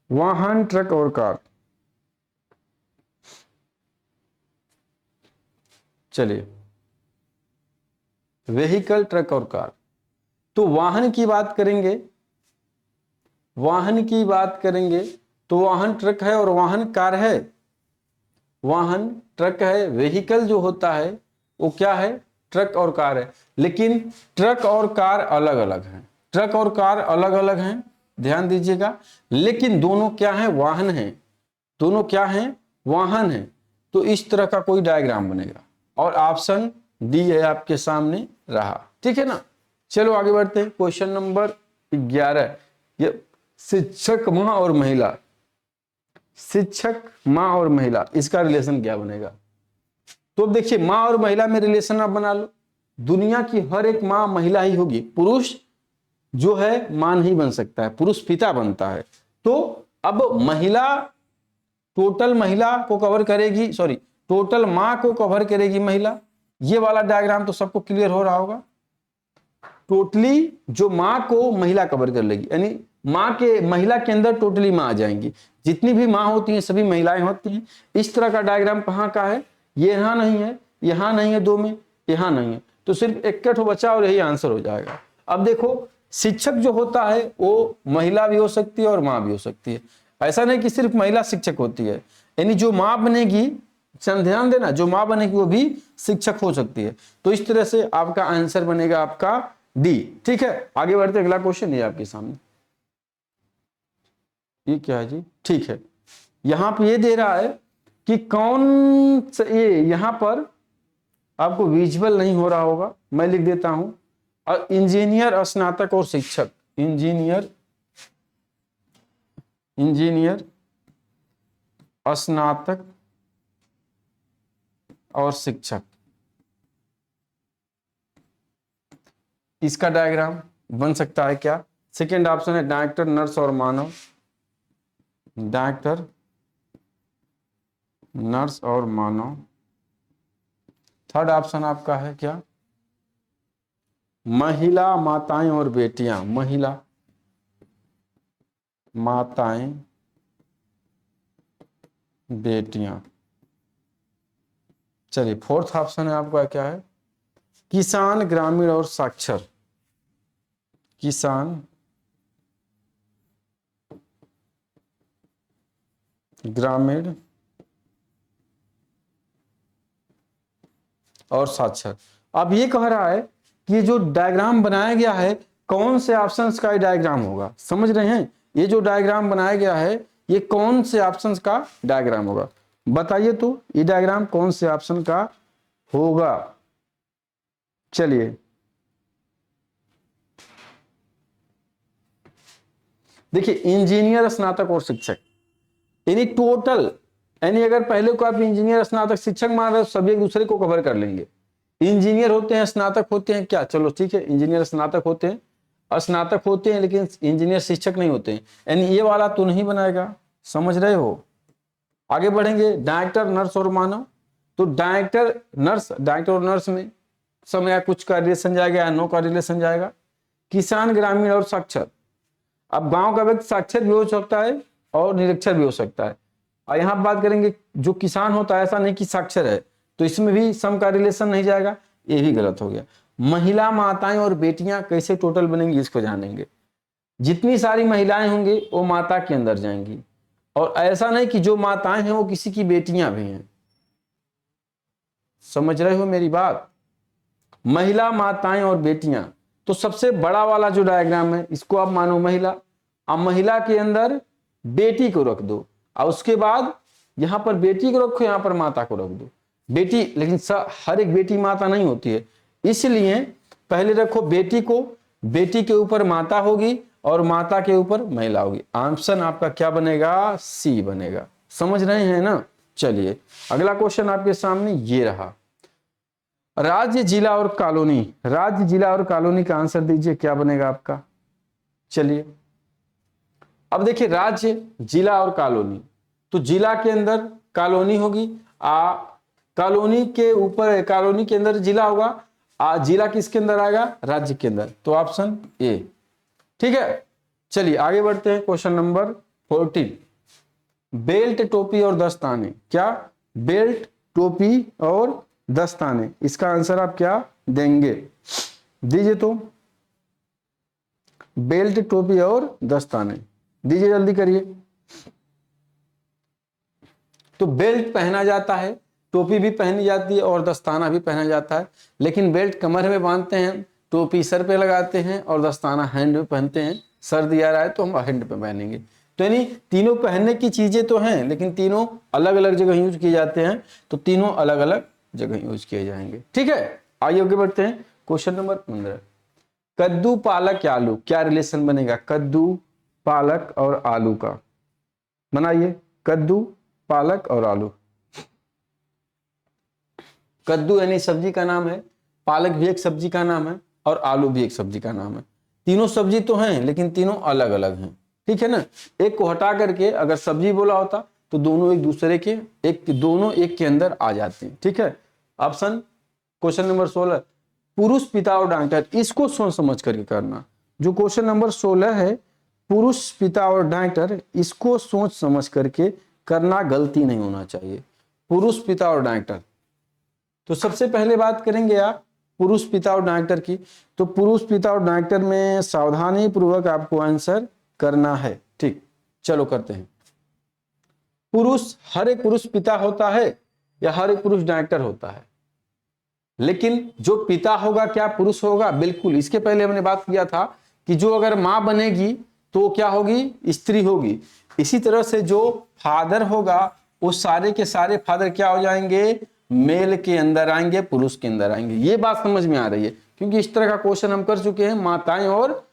वाहन ट्रक और कार। चलिए, व्हीकल ट्रक और कार, तो वाहन की बात करेंगे, वाहन की बात करेंगे तो वाहन ट्रक है और वाहन कार है, वाहन ट्रक है, व्हीकल जो होता है वो क्या है, ट्रक और कार है, लेकिन ट्रक और कार अलग अलग हैं, ट्रक और कार अलग अलग हैं, ध्यान दीजिएगा, लेकिन दोनों क्या हैं, वाहन हैं, दोनों क्या हैं, वाहन हैं। तो इस तरह का कोई डायग्राम बनेगा, और ऑप्शन डी है आपके सामने रहा। ठीक है ना, चलो आगे बढ़ते हैं। क्वेश्चन नंबर 11, ये शिक्षक माँ और महिला, शिक्षक माँ और महिला, इसका रिलेशन क्या बनेगा। तो देखिए माँ और महिला में रिलेशन आप बना लो, दुनिया की हर एक माँ महिला ही होगी, पुरुष जो है मां नहीं बन सकता है, पुरुष पिता बनता है। तो अब महिला टोटल महिला को कवर करेगी, सॉरी टोटल मां को कवर करेगी महिला, ये वाला डायग्राम तो सबको क्लियर हो रहा होगा। टोटली जो मां को महिला कवर कर लेगी, यानी मां के, महिला के अंदर टोटली मां आ जाएंगी, जितनी भी मां होती हैं सभी महिलाएं होती हैं। इस तरह का डायग्राम कहाँ का है, ये यहां नहीं है, यहां नहीं है, दो में यहां नहीं है, तो सिर्फ इकट्ठ बचा और यही आंसर हो जाएगा। अब देखो शिक्षक जो होता है वो महिला भी हो सकती है और मां भी हो सकती है, ऐसा नहीं कि सिर्फ महिला शिक्षक होती है, यानी जो मां बनेगी, ध्यान देना, जो मां बनेगी वो भी शिक्षक हो सकती है। तो इस तरह से आपका आंसर बनेगा आपका डी। ठीक है, आगे बढ़ते, अगला क्वेश्चन है आपके सामने, ये क्या है जी, ठीक है, यहां पे ये दे रहा है कि कौन से, ये यहां पर आपको विजुअल नहीं हो रहा होगा, मैं लिख देता हूं, और इंजीनियर, स्नातक और शिक्षक, इंजीनियर, इंजीनियर, स्नातक और शिक्षक, इसका डायग्राम बन सकता है क्या। सेकेंड ऑप्शन है डॉक्टर, नर्स और मानव, डॉक्टर, नर्स और मानव। थर्ड ऑप्शन आपका है क्या, महिला, माताएं और बेटियां, महिला, माताएं, बेटियां। चलिए फोर्थ ऑप्शन है आपका क्या है, किसान, ग्रामीण और साक्षर, किसान, ग्रामीण और साक्षर। अब ये कह रहा है कि ये जो डायग्राम बनाया गया है कौन से ऑप्शंस का डायग्राम होगा, समझ रहे हैं? ये जो डायग्राम बनाया गया है ये कौन से ऑप्शंस का डायग्राम होगा, बताइए तो ये डायग्राम कौन से ऑप्शन का होगा। चलिए देखिए, इंजीनियर, स्नातक और शिक्षक, यानी टोटल, यानी अगर पहले को आप इंजीनियर स्नातक शिक्षक मान रहे हो सब एक दूसरे को कवर कर लेंगे। इंजीनियर होते हैं, स्नातक होते हैं क्या, चलो ठीक है, इंजीनियर स्नातक होते हैं, स्नातक होते हैं, लेकिन इंजीनियर शिक्षक नहीं होते हैं, यानी ये वाला तो नहीं बनाएगा, समझ रहे हो। आगे बढ़ेंगे, डायरेक्टर, नर्स और मानव। तो डायरेक्टर, नर्स, डायरेक्टर और नर्स में समय कुछ का रिलेशन जाएगा या नो का रिलेशन जाएगा। किसान, ग्रामीण और साक्षर, अब गांव का व्यक्ति साक्षर भी हो सकता है और निरक्षर भी हो सकता है। और यहाँ बात करेंगे जो किसान होता है, ऐसा नहीं कि साक्षर है, तो इसमें भी सम का रिलेशन नहीं जाएगा, ये भी गलत हो गया। महिला, माताएं और बेटियां कैसे टोटल बनेंगी इसको जानेंगे। जितनी सारी महिलाएं होंगी वो माता के अंदर जाएंगी, और ऐसा नहीं कि जो माताएं हैं वो किसी की बेटियां भी हैं, समझ रहे हो मेरी बात। महिला, माताएं और बेटियां, तो सबसे बड़ा वाला जो डायग्राम है इसको आप मानो महिला। अब महिला के अंदर बेटी को रख दो, और उसके बाद यहां पर बेटी को रखो, यहां पर माता को रख दो। बेटी, लेकिन हर एक बेटी माता नहीं होती है, इसलिए पहले रखो बेटी को, बेटी के ऊपर माता होगी और माता के ऊपर महिला होगी। ऑप्शन आपका क्या बनेगा, सी बनेगा, समझ रहे हैं ना। चलिए अगला क्वेश्चन आपके सामने ये रहा, राज्य, जिला और कॉलोनी। राज्य, जिला और कॉलोनी का आंसर दीजिए, क्या बनेगा आपका। चलिए अब देखिए, राज्य, जिला और कॉलोनी, तो जिला के अंदर कॉलोनी होगी, कॉलोनी के ऊपर, कॉलोनी के अंदर जिला होगा, जिला किसके अंदर आएगा, राज्य के अंदर, तो ऑप्शन ए, ठीक है। चलिए आगे बढ़ते हैं, क्वेश्चन नंबर 14, बेल्ट, टोपी और दस्ताने। क्या, बेल्ट, टोपी और दस्ताने, इसका आंसर आप क्या देंगे, दीजिए तो। बेल्ट, टोपी और दस्ताने दीजिए, जल्दी करिए। तो बेल्ट पहना जाता है, टोपी भी पहनी जाती है और दस्ताना भी पहना जाता है, लेकिन बेल्ट कमर में बांधते हैं, टोपी सर पे लगाते हैं और दस्ताना हैंड में पहनते हैं। सर्दी आ रहा है तो हम हैंड पे पहनेंगे। तो यानी तीनों पहनने की चीजें तो हैं, लेकिन तीनों अलग अलग जगह यूज किए जाते हैं, तो तीनों अलग अलग जगह यूज किए जाएंगे, ठीक है। आइए आगे बढ़ते हैं, क्वेश्चन नंबर 15, कद्दू, पालक या आलू, क्या रिलेशन बनेगा, कद्दू, पालक और आलू का, बनाइए। कद्दू, पालक और आलू, कद्दू यानी सब्जी का नाम है, पालक भी एक सब्जी का नाम है और आलू भी एक सब्जी का नाम है। तीनों सब्जी तो हैं लेकिन तीनों अलग अलग हैं, ठीक है ना। एक को हटा करके अगर सब्जी बोला होता तो दोनों एक दूसरे के, दोनों एक के अंदर आ जाते हैं, ठीक है। ऑप्शन, क्वेश्चन नंबर 16, पुरुष, पिता और डॉक्टर, इसको सोच समझ करके करना। जो क्वेश्चन नंबर 16 है, पुरुष, पिता और डॉक्टर, इसको सोच समझ करके करना, गलती नहीं होना चाहिए। पुरुष, पिता और डॉक्टर, तो सबसे पहले बात करेंगे आप पुरुष, पिता और डॉक्टर की। तो पुरुष, पिता और डॉक्टर में सावधानी पूर्वक आपको आंसर करना है, ठीक। चलो करते हैं। पुरुष, हर एक पुरुष पिता होता है या हर एक पुरुष डॉक्टर होता है, लेकिन जो पिता होगा क्या पुरुष होगा, बिल्कुल। इसके पहले हमने बात किया था कि जो अगर मां बनेगी तो क्या होगी, स्त्री होगी। इसी तरह से जो फादर होगा वो सारे के सारे फादर क्या हो जाएंगे, मेल के अंदर आएंगे, पुरुष के अंदर आएंगे। ये बात समझ में आ रही है, क्योंकि इस तरह का क्वेश्चन हम कर चुके हैं, माताएं और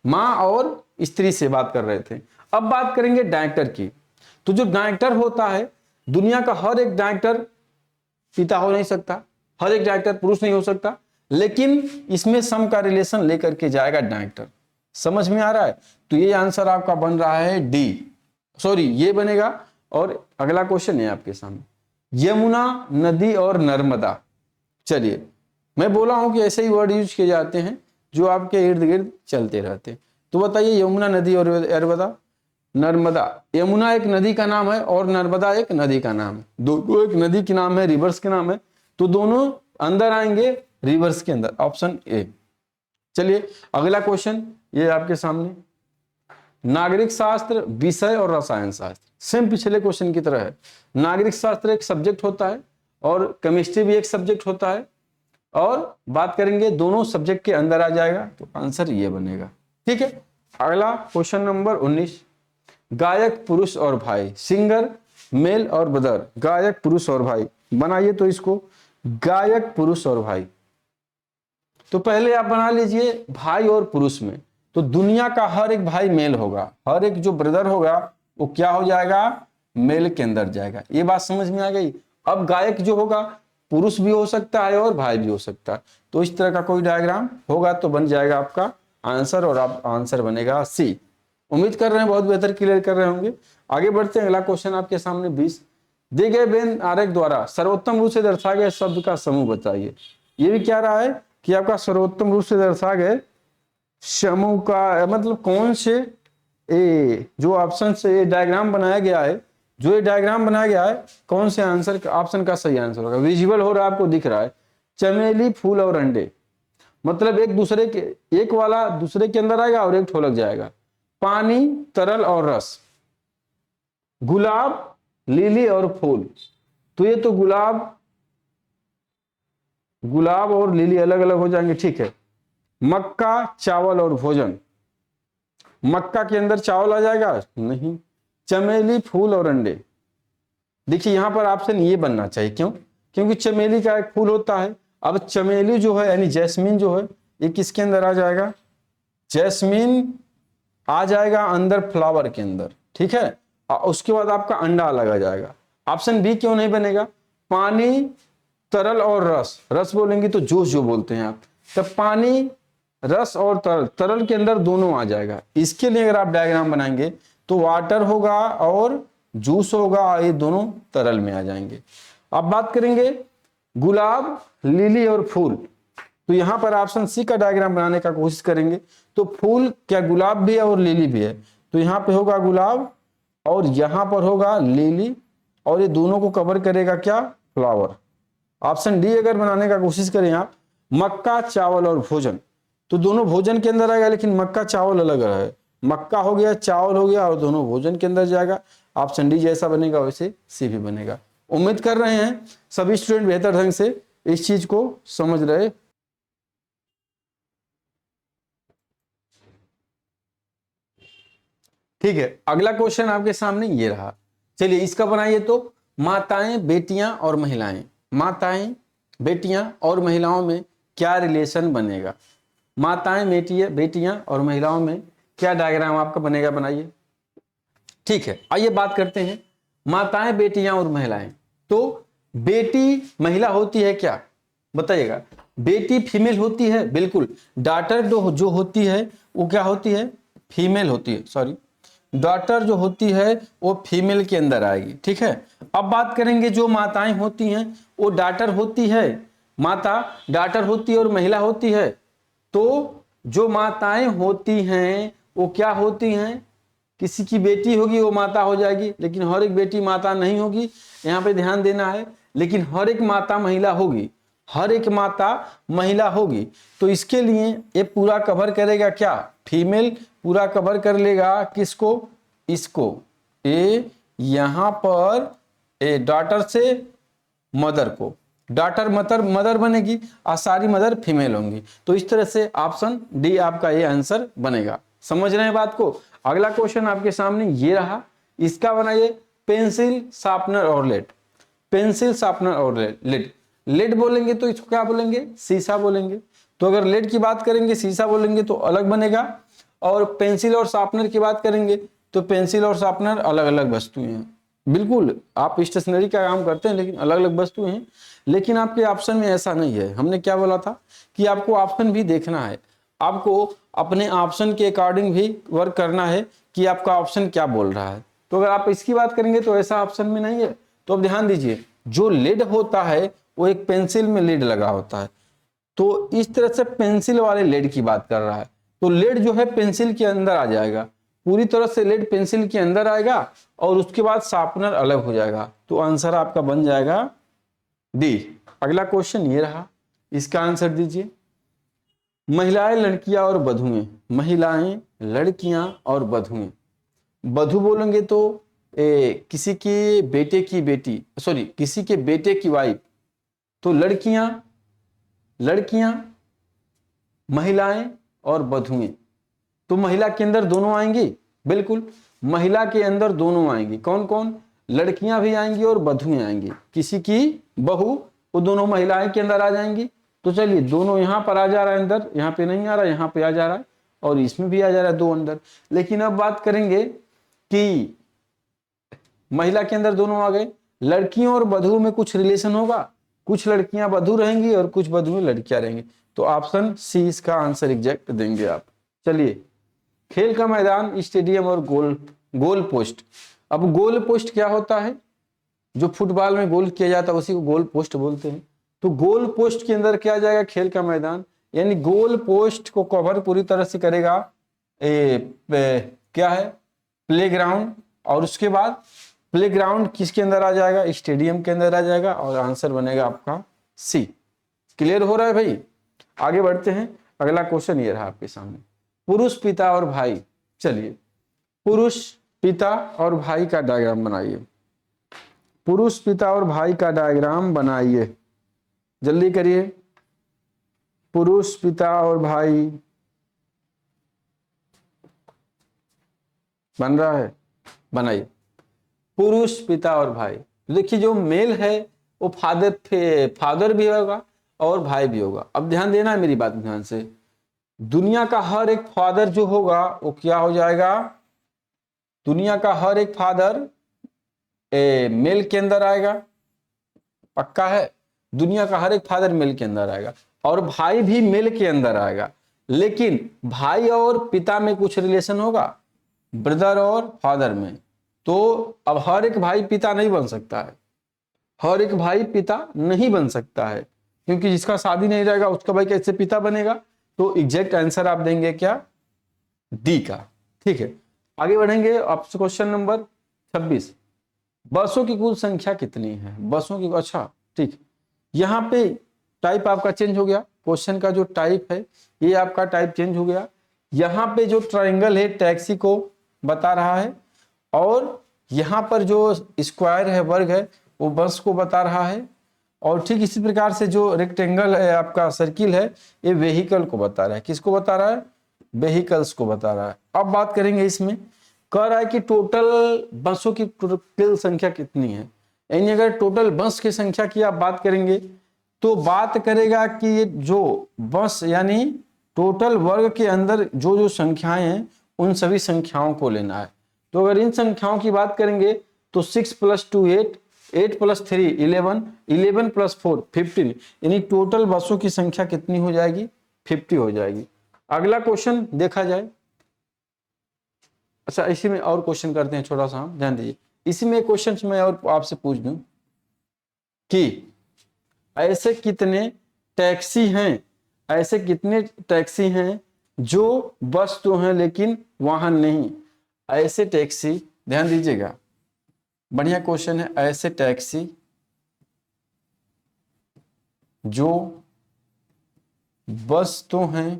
माँ और स्त्री से बात कर रहे थे। अब बात करेंगे डॉक्टर की। तो जो डॉक्टर होता है, दुनिया का हर एक डॉक्टर पिता हो नहीं सकता, हर एक डॉक्टर पुरुष नहीं हो सकता, लेकिन इसमें सम का रिलेशन लेकर के जाएगा डॉक्टर। समझ में आ रहा है। तो ये आंसर आपका बन रहा है डी, सॉरी ये बनेगा। और अगला क्वेश्चन है आपके सामने, यमुना, नदी और नर्मदा। चलिए मैं बोला हूं कि ऐसे ही वर्ड यूज किए जाते हैं जो आपके इर्द गिर्द चलते रहते हैं। तो बताइए, यमुना, नदी और नर्मदा। यमुना एक नदी का नाम है और नर्मदा एक नदी का नाम है, दोनों एक नदी के नाम है, रिवर्स के नाम है, तो दोनों अंदर आएंगे रिवर्स के अंदर, ऑप्शन ए। चलिए अगला क्वेश्चन ये आपके सामने, नागरिक शास्त्र, विषय और रसायन शास्त्र, सेम पिछले क्वेश्चन की तरह है। नागरिक शास्त्र एक सब्जेक्ट होता है और केमिस्ट्री भी एक सब्जेक्ट होता है, और बात करेंगे दोनों सब्जेक्ट के अंदर आ जाएगा, तो आंसर ये बनेगा। ठीक है, अगला क्वेश्चन नंबर 19, गायक पुरुष और भाई, सिंगर मेल और ब्रदर, गायक पुरुष और भाई, बनाइए तो इसको गायक पुरुष और भाई। तो पहले आप बना लीजिए भाई और पुरुष में, तो दुनिया का हर एक भाई मेल होगा, हर एक जो ब्रदर होगा वो क्या हो जाएगा, मेल के अंदर जाएगा। ये बात समझ में आ गई। अब गायक जो होगा पुरुष भी हो सकता है और भाई भी हो सकता है, तो इस तरह का कोई डायग्राम होगा तो बन जाएगा आपका आंसर, और आप आंसर बनेगा सी। उम्मीद कर रहे हैं बहुत बेहतर क्लियर कर रहे होंगे। आगे बढ़ते हैं, अगला क्वेश्चन आपके सामने 20, दिए गए वेन आरेख द्वारा सर्वोत्तम रूप से दर्शाए गए शब्द का समूह बताइए। ये भी क्या रहा है कि आपका सर्वोत्तम रूप से दर्शाए गए समूह का मतलब कौन से जो ऑप्शन से ये डायग्राम बनाया गया है, जो ये डायग्राम बनाया गया है कौन से आंसर ऑप्शन का सही आंसर होगा। विजुअल हो रहा है आपको, दिख रहा है चमेली फूल और अंडे, मतलब एक दूसरे के, एक वाला दूसरे के अंदर आएगा और एक ठोलक जाएगा। पानी तरल और रस, गुलाब लिली और फूल, तो ये तो गुलाब और लिली अलग अलग हो जाएंगे। ठीक है, मक्का चावल और भोजन, मक्का के अंदर चावल आ जाएगा नहीं। चमेली फूल और अंडे, देखिए यहां पर ऑप्शन ये बनना चाहिए, क्यों, क्योंकि चमेली का एक फूल होता है। अब चमेली जो है यानी जैस्मीन जो है ये किसके अंदर आ जाएगा, जैस्मीन आ जाएगा अंदर फ्लावर के अंदर। ठीक है, उसके बाद आपका अंडा अलग आ जाएगा। ऑप्शन बी क्यों नहीं बनेगा, पानी तरल और रस, रस बोलेंगे तो जूस जो बोलते हैं आप, तब पानी रस और तरल, तरल के अंदर दोनों आ जाएगा। इसके लिए अगर आप डायग्राम बनाएंगे तो वाटर होगा और जूस होगा, ये दोनों तरल में आ जाएंगे। अब बात करेंगे गुलाब लिली और फूल, तो यहां पर ऑप्शन सी का डायग्राम बनाने का कोशिश करेंगे, तो फूल क्या गुलाब भी है और लिली भी है, तो यहाँ पे होगा गुलाब और यहाँ पर होगा लिली, और ये दोनों को कवर करेगा क्या, फ्लावर। ऑप्शन डी अगर बनाने का कोशिश करें आप, मक्का चावल और भोजन, तो दोनों भोजन के अंदर आएगा, लेकिन मक्का चावल अलग है, मक्का हो गया चावल हो गया और दोनों भोजन के अंदर जाएगा। ऑप्शन डी जैसा बनेगा वैसे सी भी बनेगा। उम्मीद कर रहे हैं सभी स्टूडेंट बेहतर ढंग से इस चीज को समझ रहे। ठीक है, अगला क्वेश्चन आपके सामने ये रहा, चलिए इसका बनाइए तो माताएं बेटियां और महिलाएं, माताएं बेटियां और महिलाओं में क्या रिलेशन बनेगा, माताएं बेटियां और महिलाओं में क्या डायग्राम आपका बनेगा, बनाइए। ठीक है, आइए बात करते हैं माताएं बेटियां और महिलाएं। तो बेटी महिला होती है क्या, बताइएगा। बेटी फीमेल होती है, बिल्कुल। डॉटर जो होती है वो क्या होती है, फीमेल होती है, सॉरी डॉटर जो होती है वो फीमेल के अंदर आएगी। ठीक है, अब बात करेंगे जो माताएं होती हैं वो डॉटर होती है, माता डॉटर होती है और महिला होती है। तो जो माताएं होती हैं वो क्या होती हैं, किसी की बेटी होगी वो माता हो जाएगी, लेकिन हर एक बेटी माता नहीं होगी, यहाँ पे ध्यान देना है। लेकिन हर एक माता महिला होगी, हर एक माता महिला होगी। तो इसके लिए ये पूरा कवर करेगा क्या, फीमेल पूरा कवर कर लेगा किसको, इसको। ये यहाँ पर डॉटर से मदर को, डॉटर मदर बनेगी और सारी मदर फीमेल होंगी। तो इस तरह से ऑप्शन डी आपका ये आंसर बनेगा। समझ रहे हैं बात को। अगला क्वेश्चन आपके सामने ये रहा, इसका बनाइए पेंसिल शार्पनर और लेड, पेंसिल शार्पनर और लेड। लेड बोलेंगे तो इसको क्या बोलेंगे, शीशा बोलेंगे। तो अगर लेड की बात करेंगे शीशा बोलेंगे तो अलग बनेगा, और पेंसिल और शार्पनर की बात करेंगे तो पेंसिल और शार्पनर अलग अलग वस्तुएं हैं। बिल्कुल आप स्टेशनरी का काम करते हैं लेकिन अलग अलग वस्तुएं हैं। लेकिन आपके ऑप्शन में ऐसा नहीं है। हमने क्या बोला था कि आपको ऑप्शन भी देखना है, आपको अपने ऑप्शन के अकॉर्डिंग भी वर्क करना है कि आपका ऑप्शन क्या बोल रहा है। तो अगर आप इसकी बात करेंगे तो ऐसा ऑप्शन में नहीं है। तो अब ध्यान दीजिए, जो लीड होता है वो एक पेंसिल में लीड लगा होता है, तो इस तरह से पेंसिल वाले लीड की बात कर रहा है। तो लीड जो है पेंसिल के अंदर आ जाएगा, पूरी तरह से लीड पेंसिल के अंदर आएगा और उसके बाद शार्पनर अलग हो जाएगा। तो आंसर आपका बन जाएगा डी। अगला क्वेश्चन ये रहा, इसका आंसर दीजिए। महिलाएं लड़कियां और वधुएं, महिलाएं लड़कियां और वधुएं। वधु बोलेंगे तो किसी के बेटे की बेटी, सॉरी किसी के बेटे की वाइफ, तो लड़कियां, लड़कियां, महिलाएं और बधुएं। तो महिला के अंदर दोनों आएंगी, बिल्कुल महिला के अंदर दोनों आएंगी। कौन कौन? लड़कियां भी आएंगी और बधुएं आएंगी। किसी की बहू, वो दोनों महिलाएं के अंदर आ जाएंगी। तो चलिए दोनों यहां पर आ जा रहा है अंदर, यहां पे नहीं आ रहा, यहां पे आ जा रहा है और इसमें भी आ जा रहा है, दो अंदर। लेकिन अब बात करेंगे कि महिला के अंदर दोनों आ गए, लड़कियों और बधू में कुछ रिलेशन होगा, कुछ लड़कियां बधू रहेंगी और कुछ बधुएं लड़कियां रहेंगी। तो ऑप्शन सी इसका आंसर एग्जैक्ट देंगे आप। चलिए, खेल का मैदान, स्टेडियम और गोल पोस्ट। अब गोल पोस्ट क्या होता है? जो फुटबॉल में गोल किया जाता है उसी को गोल पोस्ट बोलते हैं। तो गोल पोस्ट के अंदर क्या जाएगा? खेल का मैदान, यानी गोल पोस्ट को कवर पूरी तरह से करेगा क्या है? प्लेग्राउंड। और उसके बाद प्लेग्राउंड किसके अंदर आ जाएगा? स्टेडियम के अंदर आ जाएगा और आंसर बनेगा आपका सी। क्लियर हो रहा है भाई? आगे बढ़ते हैं। अगला क्वेश्चन ये रहा आपके सामने, पुरुष, पिता और भाई। चलिए, पुरुष, पिता और भाई का डायग्राम बनाइए। पुरुष, पिता और भाई का डायग्राम बनाइए, जल्दी करिए। पुरुष, पिता और भाई बन रहा है, बनाइए। पुरुष, पिता और भाई। तो देखिए, जो मेल है वो फादर भी होगा और भाई भी होगा। अब ध्यान देना है मेरी बात ध्यान से। दुनिया का हर एक फादर जो होगा वो क्या हो जाएगा? दुनिया का हर एक फादर मेल के अंदर आएगा, पक्का है। दुनिया का हर एक फादर मेल के अंदर आएगा और भाई भी मेल के अंदर आएगा। लेकिन भाई और पिता में कुछ रिलेशन होगा, ब्रदर और फादर में। तो अब हर एक भाई पिता नहीं बन सकता है, हर एक भाई पिता नहीं बन सकता है, क्योंकि जिसका शादी नहीं रहेगा उसका भाई कैसे पिता बनेगा? तो एग्जैक्ट आंसर आप देंगे क्या? डी का। ठीक है, आगे बढ़ेंगे। आप क्वेश्चन नंबर 26, बसों की कुल संख्या कितनी है? बसों की, अच्छा ठीक, यहाँ पे टाइप आपका चेंज हो गया। क्वेश्चन का जो टाइप है ये आपका टाइप चेंज हो गया। यहाँ पे जो ट्रायंगल है टैक्सी को बता रहा है और यहाँ पर जो स्क्वायर है, वर्ग है, वो बस को बता रहा है। और ठीक इसी प्रकार से जो रेक्टेंगल है आपका, सर्किल है, ये वेहिकल को बता रहा है। किसको बता रहा है? वेहिकल्स को बता रहा है। अब बात करेंगे, इसमें कह रहा है कि टोटल बसों की कुल संख्या कितनी है। यानी अगर टोटल बस की संख्या की आप बात करेंगे तो बात करेगा कि ये जो बस, यानी टोटल वर्ग के अंदर जो जो संख्याएं हैं उन सभी संख्याओं को लेना है। तो अगर इन संख्याओं की बात करेंगे तो 6 + 2 8, 8 + 3 11, 11 + 4 15, यानी टोटल बसों की संख्या कितनी हो जाएगी? 50 हो जाएगी। अगला क्वेश्चन देखा जाए। अच्छा, इसी में और क्वेश्चन करते हैं, छोटा सा हम ध्यान दीजिए। इसी में क्वेश्चन मैं और आपसे पूछ दूं कि ऐसे कितने टैक्सी हैं, ऐसे कितने टैक्सी हैं जो बस तो हैं लेकिन वाहन नहीं। ऐसे टैक्सी, ध्यान दीजिएगा, बढ़िया क्वेश्चन है। ऐसे टैक्सी जो बस तो हैं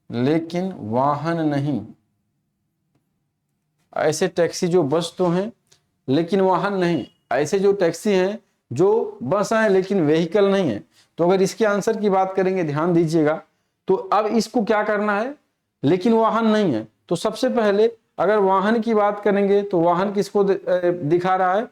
लेकिन वाहन नहीं। ऐसे टैक्सी जो बस तो हैं लेकिन वाहन नहीं, ऐसे जो टैक्सी हैं जो बस हैं लेकिन व्हीकल नहीं है। तो अगर इसके आंसर की बात करेंगे, ध्यान दीजिएगा, तो अब इसको क्या करना है? लेकिन वाहन नहीं है। तो सबसे पहले अगर वाहन की बात करेंगे तो वाहन किसको दिखा रहा है?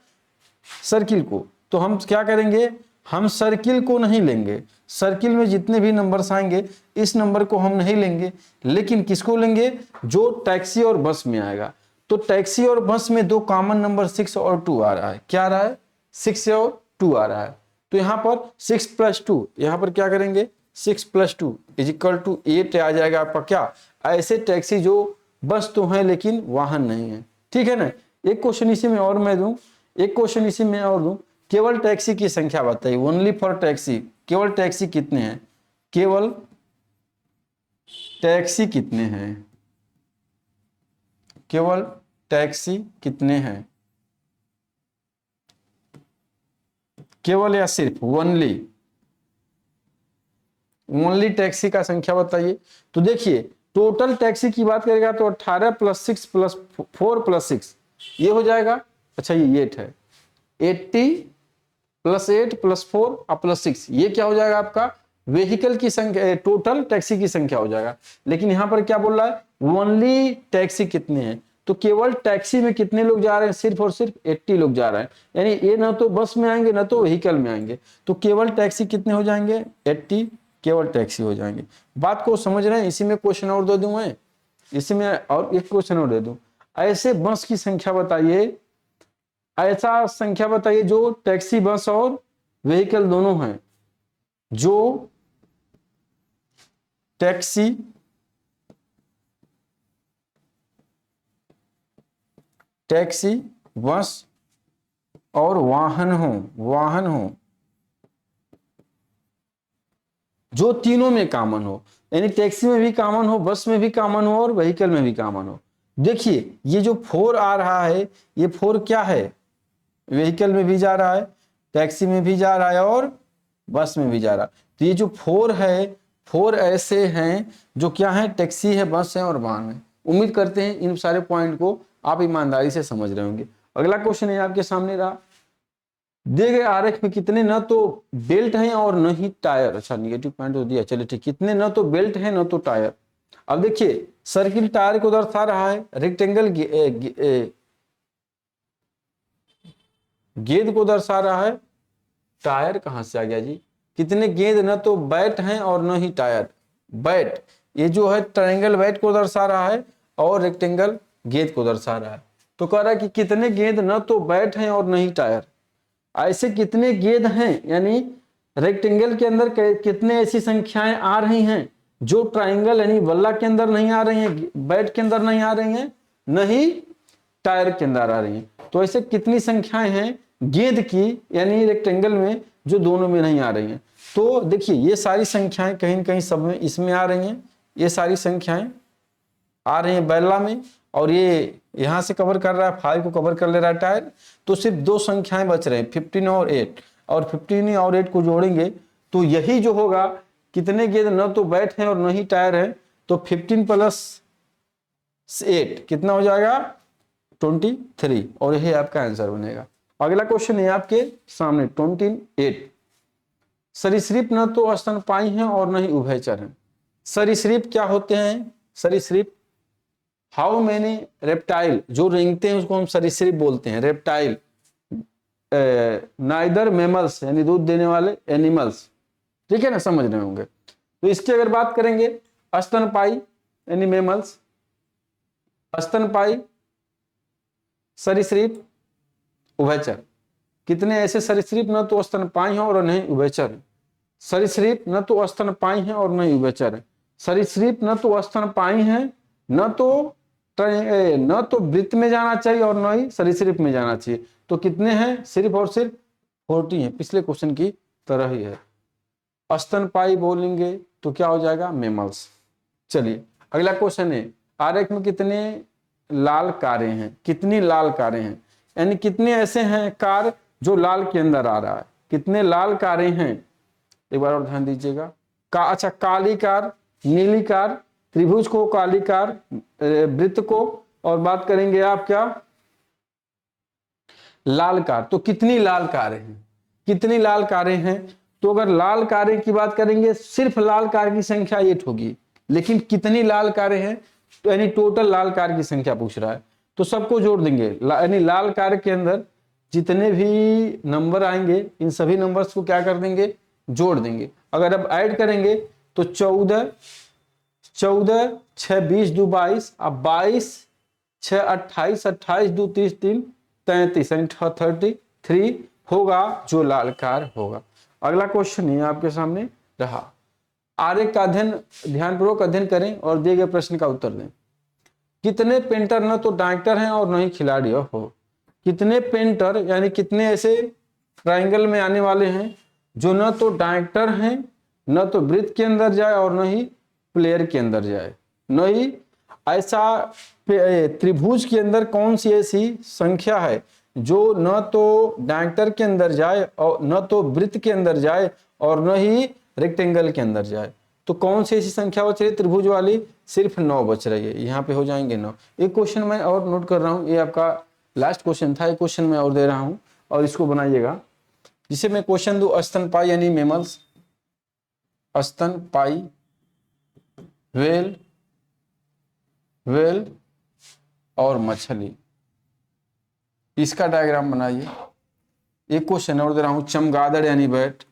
सर्किल को। तो हम क्या करेंगे? हम सर्किल को नहीं लेंगे। सर्किल में जितने भी नंबर्स आएंगे इस नंबर को हम नहीं लेंगे, लेकिन किसको लेंगे? जो टैक्सी और बस में आएगा। तो टैक्सी और बस में दो कॉमन नंबर 6 और 2 आ रहा है। क्या आ रहा है? 6 और 2 आ रहा है। तो यहां पर 6 + 2, यहां पर क्या करेंगे? 6 + 2 = 8 आ जाएगा आपका। क्या? ऐसे टैक्सी जो बस तो है लेकिन वाहन नहीं है। ठीक है ना? एक क्वेश्चन इसी में और मैं दूं, एक क्वेश्चन इसी में और दूं, केवल टैक्सी की संख्या बताइए। ओनली फॉर टैक्सी, केवल टैक्सी कितने हैं? केवल टैक्सी कितने हैं? केवल टैक्सी कितने हैं? केवल या सिर्फ? ओनली, ओनली टैक्सी का संख्या बताइए। तो देखिए, टोटल टैक्सी की बात करेगा तो 18 + 6 + 4 + 6 ये हो जाएगा। अच्छा ये 8 है, 80 + 8 + 4 + 6 ये क्या हो जाएगा आपका व्हीकल की संख्या, टोटल टैक्सी की संख्या हो जाएगा। लेकिन यहां पर क्या बोल रहा है ओनली टैक्सी कितने हैं, तो केवल टैक्सी में कितने लोग जा रहे हैं, सिर्फ और सिर्फ 80 लोग जा रहे हैं। यानी ये ना तो बस में आएंगे ना तो व्हीकल में आएंगे, तो केवल टैक्सी कितने हो जाएंगे 80 केवल टैक्सी हो जाएंगे। बात को समझ रहे हैं। इसी में क्वेश्चन और दे दूं मैं, इसी में और एक क्वेश्चन और दे दूं। ऐसे बस की संख्या बताइए, ऐसा संख्या बताइए जो टैक्सी बस और व्हीकल दोनों हैं, जो टैक्सी बस और वाहन हो जो तीनों में कॉमन हो, यानी टैक्सी में भी कॉमन हो, बस में भी कॉमन हो और व्हीकल में भी कॉमन हो। देखिए ये जो 4 आ रहा है, ये 4 क्या है, व्हीकल में भी जा रहा है, टैक्सी में भी जा रहा है और बस में भी जा रहा है। तो ये जो 4 है, 4 ऐसे हैं जो क्या है, टैक्सी है, बस है और वाहन है। उम्मीद करते हैं इन सारे पॉइंट को आप ईमानदारी से समझ रहे होंगे। अगला क्वेश्चन है आपके सामने रहा, दिए गए आरेख में कितने न तो बेल्ट हैं और न ही टायर। अच्छा निगेटिव पॉइंट तो दिया, चलिए ठीक, कितने न तो बेल्ट है न तो टायर। अब देखिए सर्किल टायर को दर्शा रहा है, रेक्टेंगल गेंद को दर्शा रहा है, टायर कहां से आ गया जी, कितने गेंद न तो बैट हैं और न ही टायर। बैट ये जो है ट्रायंगल बैट को दर्शा रहा है और रेक्टेंगल गेंद को दर्शा रहा है। तो कह रहा है कि कितने गेंद न तो बैट हैं और न ही टायर। ऐसे कितने गेंद हैं, यानी रेक्टेंगल के अंदर कितने ऐसी संख्याएं आ रही हैं जो ट्रायंगल यानी बल्ला के अंदर नहीं आ रही हैं, बैट के अंदर नहीं आ रही हैं, न ही टायर के अंदर आ रही हैं। तो ऐसे कितनी संख्याएं हैं गेंद की, यानी रेक्टेंगल में, जो दोनों में नहीं आ रही हैं। तो देखिए ये सारी संख्याएं कहीं न कहीं सब में इसमें आ रही हैं, ये सारी संख्याएं आ रही हैं बैला में, और ये यहां से कवर कर रहा है, 5 को कवर कर ले रहा है टायर। तो सिर्फ 2 संख्याएं बच रहे हैं 15 और 8, और 15 और 8 को जोड़ेंगे तो यही जो होगा, कितने गेंद न तो बैट हैं और न ही टायर है, तो 15 + 8 कितना हो जाएगा 23, और यही आपका आंसर बनेगा। अगला क्वेश्चन है आपके सामने 28, सरीसृप न तो स्तनपायी हैं और न ही उभयचर हैं। सरीसृप क्या होते हैं, सरीसृप हाउ मैनी रेप्टाइल, जो रेंगते हैं उसको हम सरीसृप बोलते हैं, रेप्टाइल। नाइदर मैमल्स यानी दूध देने वाले एनिमल्स, ठीक है ना, समझ रहे होंगे। तो इसकी अगर बात करेंगे, स्तनपायी यानी मैमल्स, स्तनपायी, सरीसृप, उभयचर। कितने ऐसे सरीसृप न तो स्तनपायी हैं और न ही उभयचर हैं। सरीसृप न तो स्तनपायी हैं और न ही उभयचर हैं। सरीसृप न तो स्तनपायी हैं, न तो वृत्त में जाना चाहिए और न ही सरीसृप में जाना चाहिए। तो कितने हैं, सिर्फ और सिर्फ 40 हैं, पिछले क्वेश्चन की तरह ही है। स्तनपायी बोलेंगे तो क्या हो जाएगा मैमल्स। चलिए अगला क्वेश्चन है, आरेख में कितने लाल कारें हैं, कितनी लाल कारें हैं, यानी कितने ऐसे हैं कार जो लाल के अंदर आ रहा है, कितने लाल कारें हैं। एक बार और ध्यान दीजिएगा, अच्छा काली कार, नीली कार, त्रिभुज को काली कार, वृत्त को, और बात करेंगे आप क्या लाल कार। तो कितनी लाल कारें हैं, कितनी लाल कारें हैं। तो अगर लाल कारें की बात करेंगे, सिर्फ लाल कार की संख्या 8 होगी, लेकिन कितनी लाल कारें हैं, तो यानी टोटल लाल कार की संख्या पूछ रहा है। तो सबको जोड़ देंगे, यानी लाल कार के अंदर जितने भी नंबर आएंगे, इन सभी नंबर्स को क्या कर देंगे, जोड़ देंगे। अगर अब ऐड करेंगे तो 14 6 20 2 22, अब 22 6 28 28 2 30 3 33 33 होगा जो लाल कार होगा। अगला क्वेश्चन है आपके सामने रहा, आरेख का अध्ययन ध्यानपूर्वक अध्ययन करें और दिए गए प्रश्न का उत्तर दें। कितने पेंटर न तो डायरेक्टर हैं और न ही खिलाड़ी हो। कितने पेंटर यानी कितने ऐसे ट्रायंगल में आने वाले हैं जो न तो डायरेक्टर हैं, न तो वृत्त के अंदर जाए और न ही प्लेयर के अंदर जाए, न ही ऐसा त्रिभुज के अंदर कौन सी ऐसी संख्या है जो न तो डायरेक्टर के अंदर जाए और न तो वृत्त के अंदर जाए और न ही रेक्टेंगल के अंदर जाए। तो कौन सी ऐसी संख्या बच रही है त्रिभुज वाली? सिर्फ 9 बच रही है। यहाँ पे हो जाएंगे 9। एक क्वेश्चन मैं और नोट कर रहा हूँ, ये आपका लास्ट क्वेश्चन था, एक क्वेश्चन मैं और दे रहा हूँ और इसको बनाइएगा। जिसे मैं क्वेश्चन दूं, स्तनपायी यानी मेमल्स, स्तनपायी, व्हेल, व्हेल और मछली, इसका डायग्राम बनाइए। एक क्वेश्चन और दे रहा हूं, चमगादड़ यानी बैट,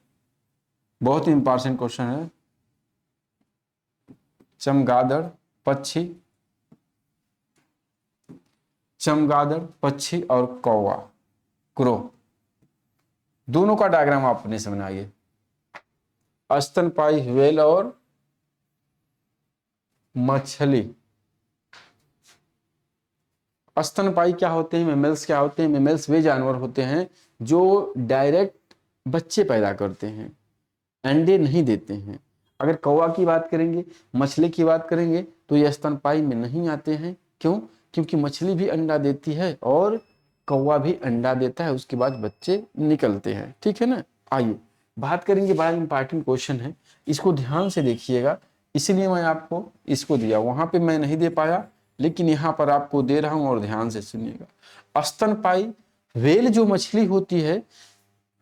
बहुत ही इंपॉर्टेंट क्वेश्चन है। चमगादड़ पक्षी, चमगादड़ पक्षी और कौवा, क्रो, दोनों का डायग्राम आप अपने से बनाइए। स्तनपायी, व्हेल और मछली। स्तनपायी क्या होते हैं? मेमल्स क्या होते हैं? मेमल्स वे जानवर होते हैं जो डायरेक्ट बच्चे पैदा करते हैं, अंडे नहीं देते हैं। अगर कौवा की बात करेंगे, मछली की बात करेंगे, तो ये स्तनपायी में नहीं आते हैं। क्यों? क्योंकि मछली भी अंडा देती है और कौवा भी अंडा देता है, उसके बाद बच्चे निकलते हैं। ठीक है ना? आइए बात करेंगे, बड़ा इंपॉर्टेंट क्वेश्चन है, इसको ध्यान से देखिएगा। इसलिए मैं आपको इसको दिया, वहां पे मैं नहीं दे पाया, लेकिन यहाँ पर आपको दे रहा हूं और ध्यान से सुनिएगा। स्तनपायी व्हेल जो मछली होती है,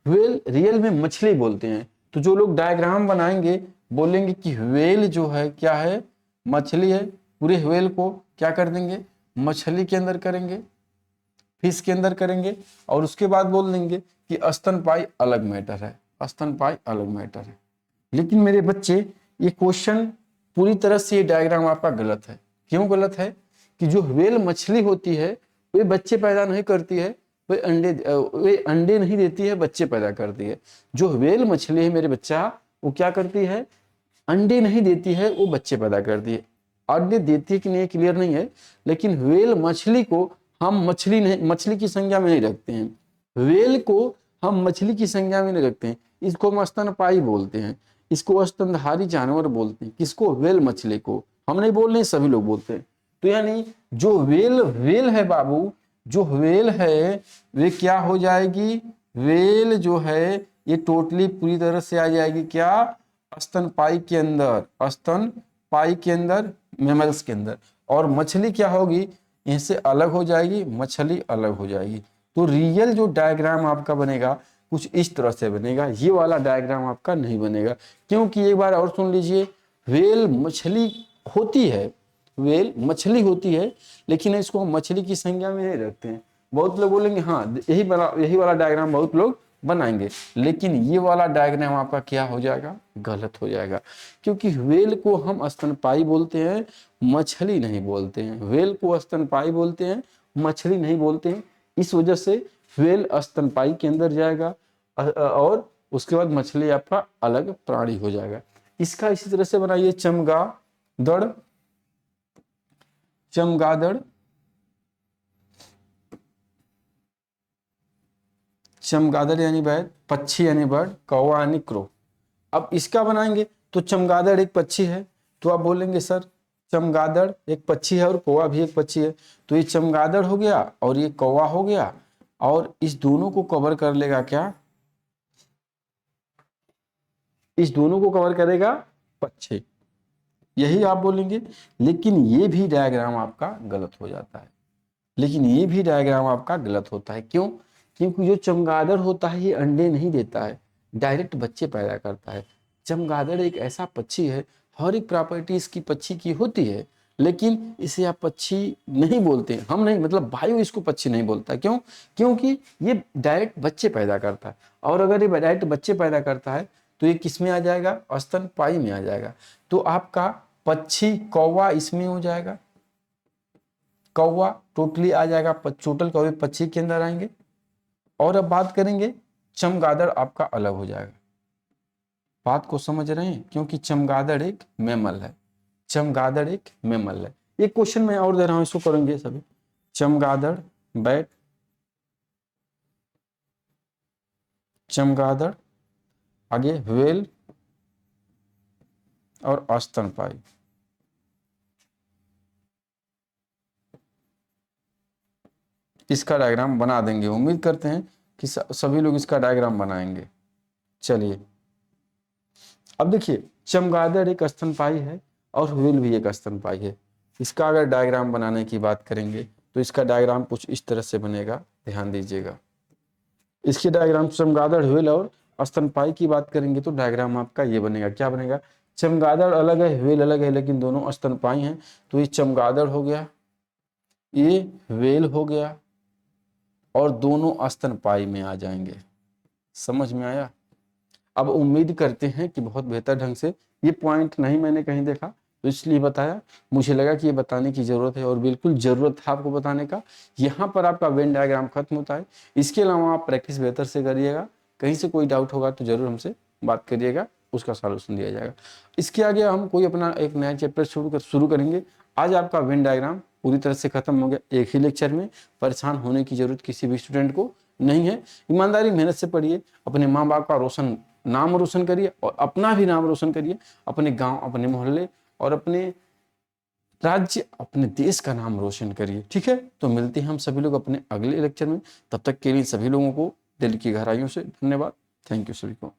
व्हेल रियल में मछली बोलते हैं। तो जो लोग डायग्राम बनाएंगे बोलेंगे कि व्हेल जो है क्या है? मछली है। पूरे व्हेल को क्या कर देंगे? मछली के अंदर करेंगे, फिश के अंदर करेंगे, और उसके बाद बोल देंगे कि स्तनपायी अलग मैटर है, स्तनपायी अलग मैटर है। लेकिन मेरे बच्चे, ये क्वेश्चन पूरी तरह से, ये डायग्राम आपका गलत है। क्यों गलत है? कि जो व्हेल मछली होती है वे बच्चे पैदा नहीं करती है, वे अंडे नहीं देती है, बच्चे पैदा करती है। जो व्हेल मछली है मेरे बच्चा, वो क्या करती है? अंडे नहीं देती है, वो बच्चे पैदा करती है। अंडे देती है कि नहीं क्लियर नहीं है, लेकिन व्हेल मछली को हम मछली नहीं, मछली की संज्ञा में नहीं रखते हैं। व्हेल को हम मछली की संज्ञा में नहीं रखते हैं, इसको हम स्तनपायी बोलते हैं, इसको स्तनधारी जानवर बोलते हैं। किसको? व्हेल मछली को। हम नहीं बोल रहे, सभी लोग बोलते हैं। तो यानी जो व्हेल है बाबू, जो व्हेल है वे क्या हो जाएगी? व्हेल जो है ये टोटली पूरी तरह से आ जाएगी क्या? स्तनपायी के अंदर, स्तनपायी के अंदर, मेमल्स के अंदर। और मछली क्या होगी? इनसे अलग हो जाएगी, मछली अलग हो जाएगी। तो रियल जो डायग्राम आपका बनेगा कुछ इस तरह से बनेगा, ये वाला डायग्राम आपका नहीं बनेगा। क्योंकि एक बार और सुन लीजिए, व्हेल मछली होती है, व्हेल मछली होती है, लेकिन इसको हम मछली की संज्ञा में नहीं रखते हैं। बहुत लोग बोलेंगे हाँ यही वाला डायग्राम बहुत लोग बनाएंगे, लेकिन ये वाला डायग्राम आपका क्या हो जाएगा? गलत हो जाएगा। क्योंकि व्हेल को हम स्तनपायी बोलते हैं, मछली नहीं बोलते हैं। व्हेल को स्तनपायी बोलते हैं, मछली नहीं बोलते हैं। इस वजह से व्हेल स्तनपायी के अंदर जाएगा और उसके बाद मछली आपका अलग प्राणी हो जाएगा। इसका इसी तरह से बनाइए, चमगादड़, चमगादड़, चमगादड़ यानी बैट, पक्षी यानी बर्ड, कौवा यानी क्रो। अब इसका बनाएंगे तो चमगादड़ एक पक्षी है, तो आप बोलेंगे सर चमगादड़ एक पक्षी है और कौवा भी एक पक्षी है, तो ये चमगादड़ हो गया और ये कौवा हो गया, और इस दोनों को कवर कर लेगा क्या? इस दोनों को कवर करेगा पक्षी, यही आप बोलेंगे। लेकिन ये भी डायग्राम आपका गलत हो जाता है, लेकिन ये भी डायग्राम आपका गलत होता है। क्यों? क्योंकि जो चमगादड़ होता है ये अंडे नहीं देता है, डायरेक्ट बच्चे पैदा करता है। चमगादड़ एक ऐसा पक्षी है, हर एक प्रॉपर्टी इसकी पक्षी की होती है, लेकिन इसे आप पक्षी नहीं बोलते, हम नहीं, मतलब बायो इसको पक्षी नहीं बोलता। क्यों? क्योंकि ये डायरेक्ट बच्चे पैदा करता है, और अगर ये डायरेक्ट बच्चे पैदा करता है तो ये किस में आ जाएगा? स्तनपायी में आ जाएगा। तो आपका पक्षी कौवा इसमें हो जाएगा, कौवा टोटली आ जाएगा, टोटल कौवे पक्षी के अंदर आएंगे। और अब बात करेंगे, चमगादड़ आपका अलग हो जाएगा। बात को समझ रहे हैं? क्योंकि चमगादड़ एक मैमल है, चमगादड़ एक मैमल है। एक क्वेश्चन मैं और दे रहा हूं, इसको करेंगे सभी। चमगादड़ बैट, चमगादड़, आगे व्हेल और स्तनपायी। इसका डायग्राम बना देंगे, उम्मीद करते हैं कि सभी लोग इसका डायग्राम बनाएंगे। चलिए अब देखिए, चमगादड़ एक स्तनपायी है और व्हेल भी एक स्तनपायी है। इसका अगर डायग्राम बनाने की बात करेंगे तो इसका डायग्राम कुछ इस तरह से बनेगा, ध्यान दीजिएगा। इसकी डायग्राम चमगादड़, व्हेल और स्तनपायी की बात करेंगे तो डायग्राम आपका ये बनेगा। क्या बनेगा? चमगादड़ अलग है, व्हेल अलग है, लेकिन दोनों स्तनपायी हैं। तो ये चमगादड़ हो गया, ये व्हेल हो गया और दोनों स्तनपायी में आ जाएंगे। समझ में आया? अब उम्मीद करते हैं कि बहुत बेहतर ढंग से, ये पॉइंट नहीं मैंने कहीं देखा तो इसलिए बताया, मुझे लगा कि ये बताने की ज़रूरत है और बिल्कुल ज़रूरत था आपको बताने का। यहाँ पर आपका वेन डायग्राम खत्म होता है। इसके अलावा आप प्रैक्टिस बेहतर से करिएगा। कहीं से कोई डाउट होगा तो ज़रूर हमसे बात करिएगा, उसका सॉल्यूशन दिया जाएगा। इसके आगे हम कोई अपना एक नया चैप्टर शुरू करेंगे। आज आपका वेन डायग्राम पूरी तरह से खत्म हो गया एक ही लेक्चर में। परेशान होने की ज़रूरत किसी भी स्टूडेंट को नहीं है। ईमानदारी मेहनत से पढ़िए, अपने माँ बाप का नाम रोशन करिए और अपना भी नाम रोशन करिए, अपने गांव, अपने मोहल्ले और अपने राज्य, अपने देश का नाम रोशन करिए। ठीक है, तो मिलते हैं हम सभी लोग अपने अगले लेक्चर में। तब तक के लिए सभी लोगों को दिल की गहराइयों से धन्यवाद। थैंक यू सभी को।